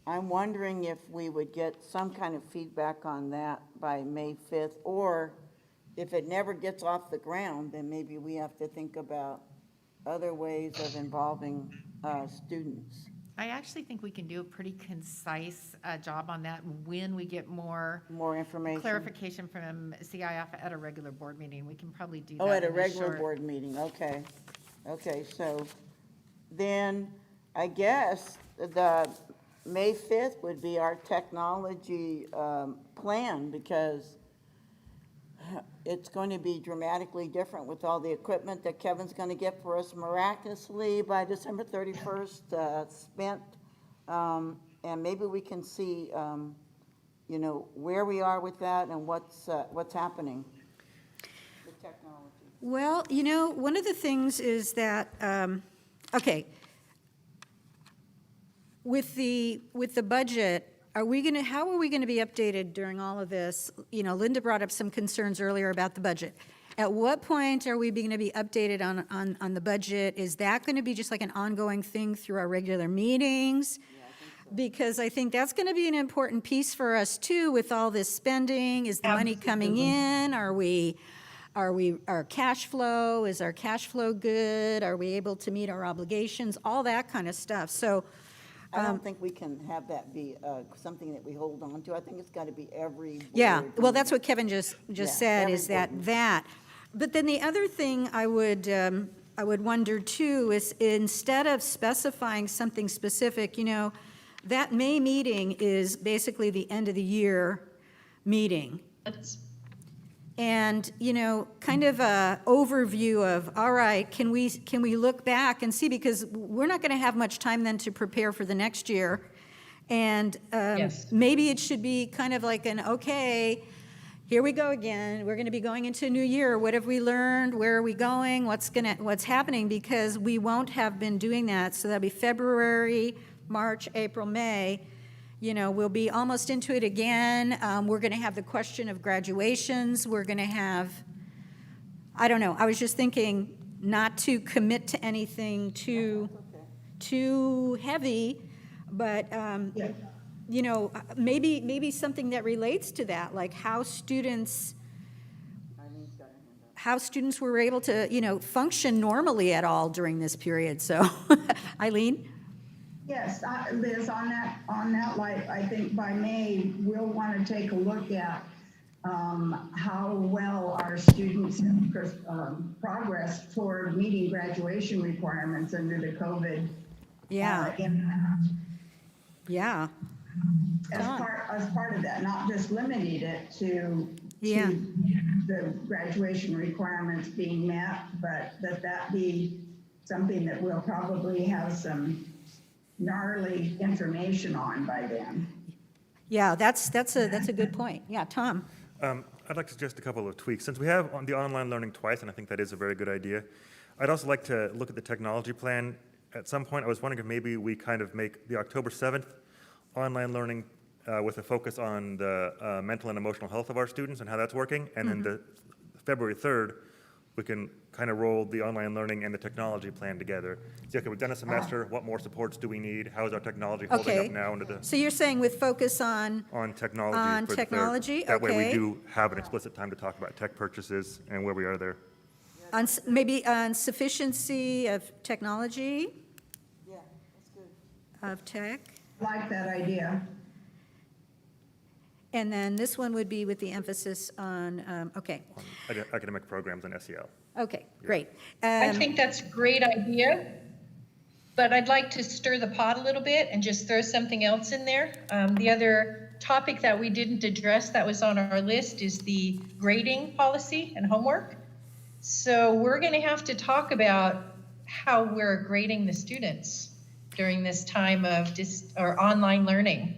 I'm wondering if we would get some kind of feedback on that by May 5th, or if it never gets off the ground, then maybe we have to think about other ways of involving students. I actually think we can do a pretty concise job on that when we get more More information. clarification from CIF at a regular board meeting. We can probably do that. Oh, at a in regular short- board meeting, okay. Okay, so then I guess the May 5th would be our technology plan, because it's going to be dramatically different with all the equipment that Kevin's going to get for us miraculously by December 31st spent. And maybe we can see, you know, where we are with that and what's happening with technology. Well, you know, one of the things is that, okay, with the budget, how are we going to be updated during all of this? You know, Linda brought up some concerns earlier about the budget. At what point are we going to be updated on the budget? Is that going to be just like an ongoing thing through our regular meetings? Because I think that's going to be an important piece for us too, with all this spending. Is the money coming in? Our cash flow, is our cash flow good? Are we able to meet our obligations? All that kind of stuff. So, I don't think we can have that be something that we hold on to. I think it's got to be every board. yeah, well, that's what Kevin just said, every is that board. that. But then the other thing I would wonder too is, instead of specifying something specific, you know, that May meeting is basically the end of the year meeting. And, you know, kind of a overview of, all right, can we look back and see, because we're not going to have much time then to prepare for the next year. And Yes. maybe it should be kind of like an, okay, here we go again. We're going to be going into a new year. What have we learned? Where are we going? What's happening? Because we won't have been doing that. So that'll be February, March, April, May. You know, we'll be almost into it again. We're going to have the question of graduations. We're going to have, I don't know, I was just thinking not to commit to anything too heavy, but, you know, maybe something that relates to that, like how students were able to, you know, function normally at all during this period. So, Eileen? Yes, Liz, on that light, I think by May, we'll want to take a look at how well our students have progressed toward meeting graduation requirements under the COVID Yeah, impact. yeah. As part of that, not just limiting it to Yeah. the graduation requirements being met, but that be something that we'll probably have some gnarly information on by then. Yeah, that's a good point. Yeah, Tom? I'd like to suggest a couple of tweaks. Since we have the online learning twice, and I think that is a very good idea, I'd also like to look at the technology plan. At some point, I was wondering if maybe we kind of make the October 7th online learning with a focus on the mental and emotional health of our students and how that's working, and then the February 3rd, we can kind of roll the online learning and the technology plan together. See, okay, we've done a semester, what more supports do we need? How is our technology holding Okay. up now into So you're saying with focus on technology On for the third? technology, That way we okay. do have an explicit time to talk about tech purchases and where we are there. maybe on sufficiency of technology, Yeah, that's good. of tech? Like that idea. And then this one would be with the emphasis on, okay, On academic programs and SEL. okay, great. I think that's a great idea, but I'd like to stir the pot a little bit and just throw something else in there. The other topic that we didn't address that was on our list is the grading policy and homework. So we're going to have to talk about how we're grading the students during this time of online learning.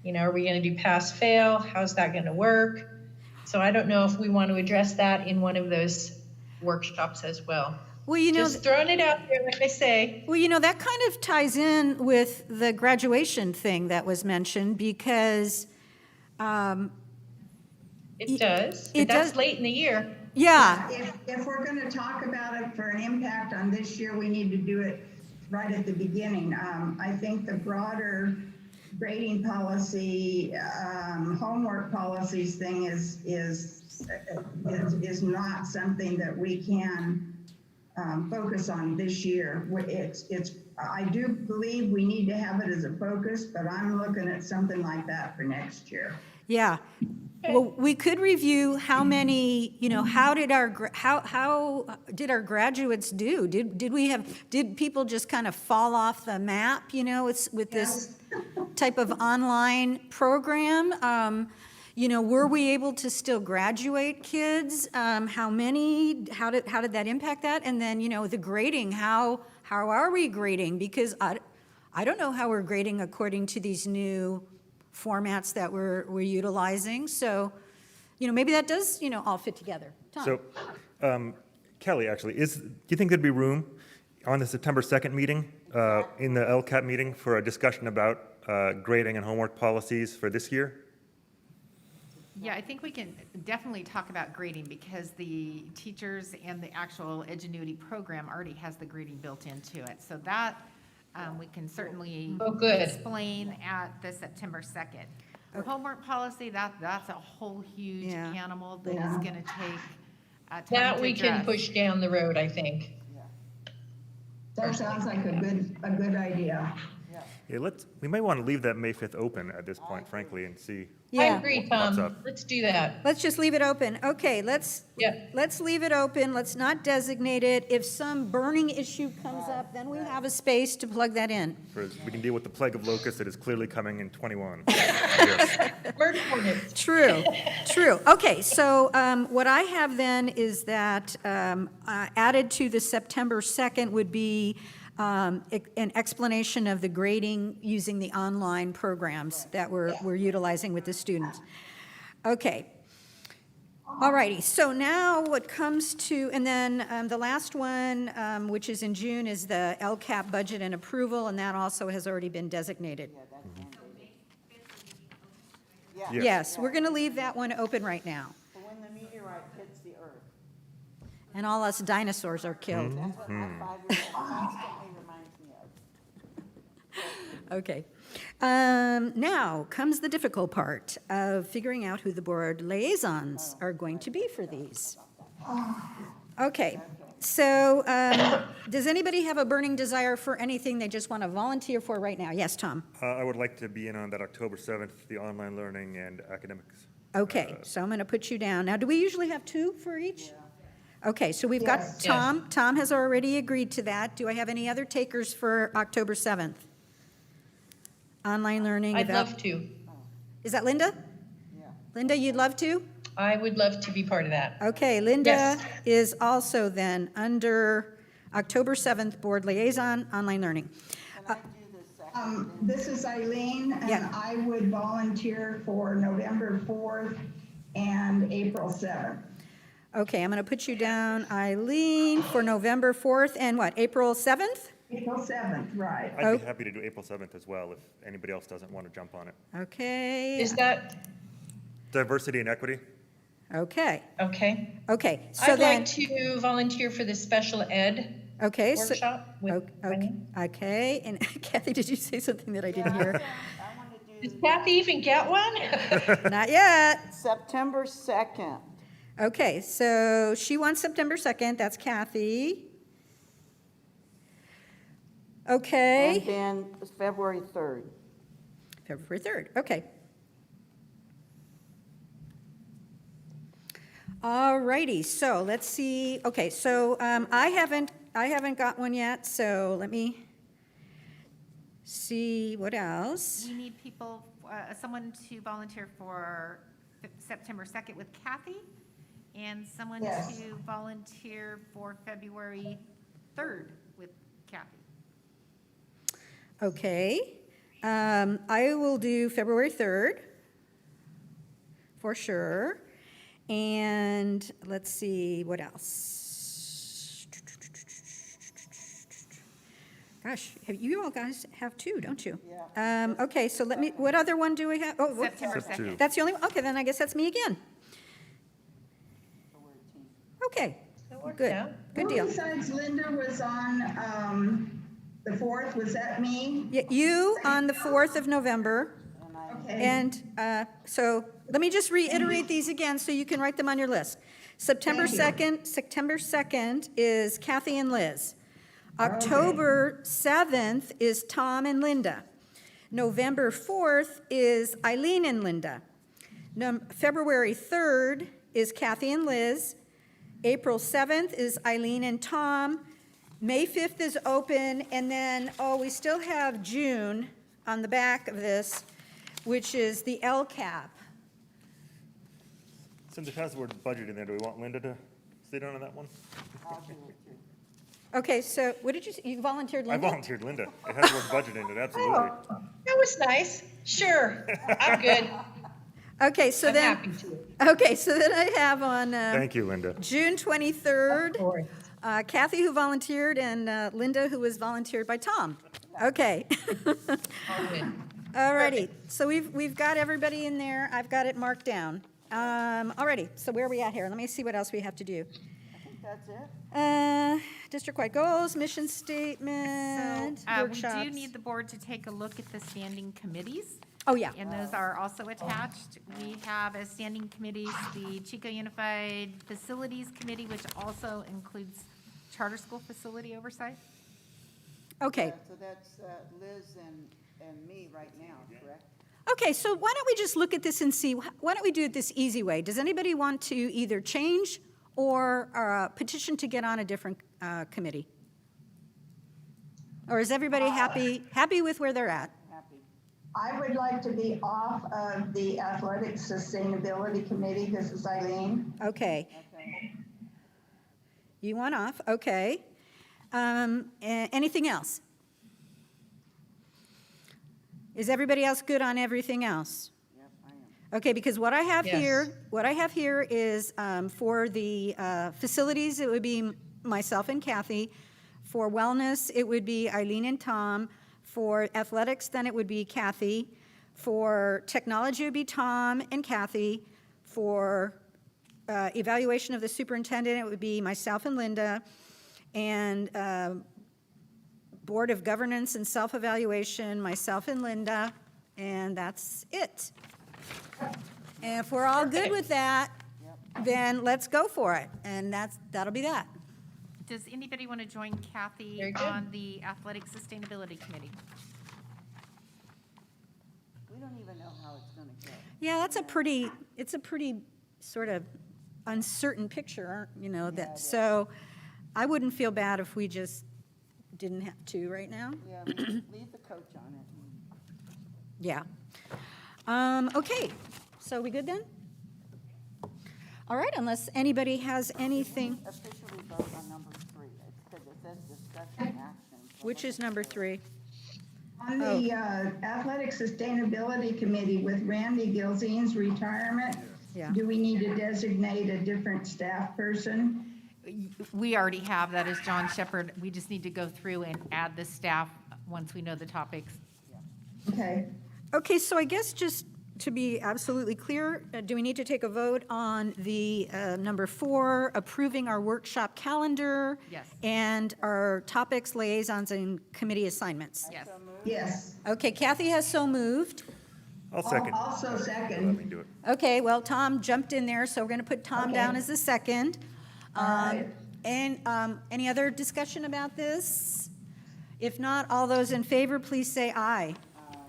You know, are we going to do pass fail? How's that going to work? So I don't know if we want to address that in one of those workshops as well. Well, you know, Just throwing it out there, like I say. well, you know, that kind of ties in with the graduation thing that was mentioned because, It does, it but that's does- late in the year. yeah, If we're gonna talk about it for an impact on this year, we need to do it right at the beginning. I think the broader grading policy, homework policies thing is not something that we can focus on this year. I do believe we need to have it as a focus, but I'm looking at something like that for next year. yeah. Well, we could review how many, you know, how did our graduates do? Did people just kind of fall off the map, you know, it's with this type of online program? You know, were we able to still graduate kids? How many, how did that impact that? And then, you know, the grading, how are we grading? Because I don't know how we're grading according to these new formats that we're utilizing. So, you know, maybe that does, you know, all fit together. Tom? So, Kelly, actually, do you think there'd be room on the September 2nd meeting, in the Lcap meeting, for a discussion about grading and homework policies for this year? Yeah, I think we can definitely talk about grading because the teachers and the actual Edgenuity program already has the grading built into it. So that we can certainly Oh, good. explain at the September 2nd. Homework policy, that's a whole huge Yeah. animal that is going to take time That to we can address. push down the road, I think. That sounds like a good idea. Yeah, we might want to leave that May 5th open at this point, frankly, and see. I Yeah. agree, What's Tom. up? Let's do that. Let's just leave it open. Okay, let's leave it open. Let's not designate it. If some burning issue comes up, then we have a space to plug that in. We can deal with the plague of locusts that is clearly coming in 21. Yes. Murder hornets. True, true. Okay, so what I have then is that added to the September 2nd would be an explanation of the grading using the online programs that we're utilizing with the students. Okay. All righty, so now what comes to, and then the last one, which is in June, is the Lcap budget and approval, and that also has already been designated. Yes, we're going to leave that one open right now. For when the meteorite hits the earth. And all us dinosaurs are killed. That's what my 5-year-old constantly reminds me of. Okay. Now comes the difficult part of figuring out who the board liaisons are going to be for these. Okay, so does anybody have a burning desire for anything they just want to volunteer for right now? Yes, Tom? I would like to be in on that October 7th, the online learning and academics. Okay, so I'm going to put you down. Now, do we usually have two for each? Okay, so we've got Yes. Tom. Tom has already agreed to that. Do I have any other takers for October 7th? Online learning. I'd love to. Is that Linda? Yeah. Linda, you'd love to? I would love to be part of that. Okay, Linda Yes. is also then under October 7th Board Liaison, Online Learning. Can I do the second? This is Eileen, and Yeah. I would volunteer for November 4th and April 7th. Okay, I'm going to put you down, Eileen, for November 4th and what, April 7th? April 7th, right. I'd be happy to do April 7th as well if anybody else doesn't want to jump on it. Okay. Is that, Diversity and equity? Okay, okay? okay, so I'd then, like to volunteer for the special ed okay, so, workshop with okay, Eileen. okay, and Kathy, did you say something that I didn't hear? I want to Does do Kathy even get one? Not yet. September 2nd. Okay, so she wants September 2nd, that's Kathy. Okay. And then February 3rd. February 3rd, okay. All righty, so let's see, okay, so I haven't got one yet, so let me see what else. We need people, someone to volunteer for September 2nd with Kathy, and someone Yes. to volunteer for February 3rd with Kathy. Okay, I will do February 3rd, for sure. And let's see, what else? Gosh, you all guys have two, don't you? Yeah. Okay, so let me, what other one do we have? Oh, whoops. September Except two. 2nd. That's the only one? Okay, then I guess that's me again. So we're a team. Okay, That worked good, out. good deal. Besides Linda was on the 4th, was that me? You on the 4th of November. And I, Okay. And so let me just reiterate these again so you can write them on your list. September Thank you. 2nd is Kathy and Liz. October 7th is Tom and Linda. November 4th is Eileen and Linda. February 3rd is Kathy and Liz. April 7th is Eileen and Tom. May 5th is open, and then, we still have June on the back of this, which is the Lcap. Since it has the word budget in there, do we want Linda to sit down on that one? I'll do it too. Okay, so what did you say? You volunteered I Linda? volunteered Linda. It has the word budget in it, absolutely. Oh, that was nice. Sure, I'm good. Okay, so I'm then, happy to. okay, so then I have on Thank you, Linda. June 23rd, Of course. Kathy who volunteered and Linda who was volunteered by Tom. Okay. All good. All righty, so we've got everybody in there. I've got it marked down. All righty, so where are we at here? Let me see what else we have to do. I think that's it. District-wide goals, mission statement, So we workshops. do need the board to take a look at the standing committees, Oh, yeah. and those are also attached. We have as standing committees, the Chico Unified Facilities Committee, which also includes charter school facility oversight. Okay, Yeah, so that's Liz and me right now, correct? okay, so why don't we just look at this and see, why don't we do it this easy way? Does anybody want to either change or petition to get on a different committee? Or is everybody happy with where they're at? Happy. I would like to be off of the Athletic Sustainability Committee. This is Eileen. Okay, Okay. you want off, okay. Anything else? Is everybody else good on everything else? Yep, I am. Okay, because what I have Yes. here is for the facilities, it would be myself and Kathy. For wellness, it would be Eileen and Tom. For athletics, then it would be Kathy. For technology, it would be Tom and Kathy. For evaluation of the superintendent, it would be myself and Linda. And Board of Governance and Self-Evaluation, myself and Linda. And that's it. And if we're all good with that, then let's go for it. And that'll be that. Does anybody want to join Kathy Very good. on the Athletic Sustainability Committee? We don't even know how it's gonna go. Yeah, it's a pretty sort of uncertain picture, you know, that, so I wouldn't feel bad if we just didn't have to right now. Yeah, leave the coach on it. Yeah. Okay, so we good then? All right, unless anybody has anything, Officially vote on number 3. It's because it says discussion action. So which is number 3? On the Athletic Sustainability Committee with Randy Gilzine's retirement, Yeah. do we need to designate a different staff person? We already have, that is John Shepherd. We just need to go through and add the staff once we know the topics. Okay. Okay, so I guess just to be absolutely clear, do we need to take a vote on the number 4, approving our workshop calendar? Yes. And our topics, liaisons, and committee assignments? Yes. Yes. Okay, Kathy has so moved. I'll second. Also Let me second. do it. Okay, well, Tom jumped in there, so we're going to put Tom down Okay. as the second. All right. And any other discussion about this? If not, all those in favor, please say aye.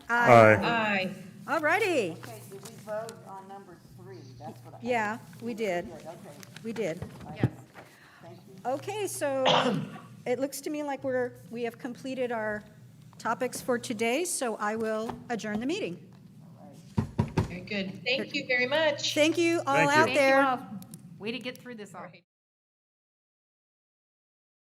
Aye. Aye. All righty. Okay, did we vote on number 3? That's what I. Yeah, we did. Good, okay, We did. Yes. thank you. Okay, so it looks to me like we have completed our topics for today, so I will adjourn the meeting. Very good. Thank you very much. Thank you all Thank you. out Thank you there. all. Way to get through this all.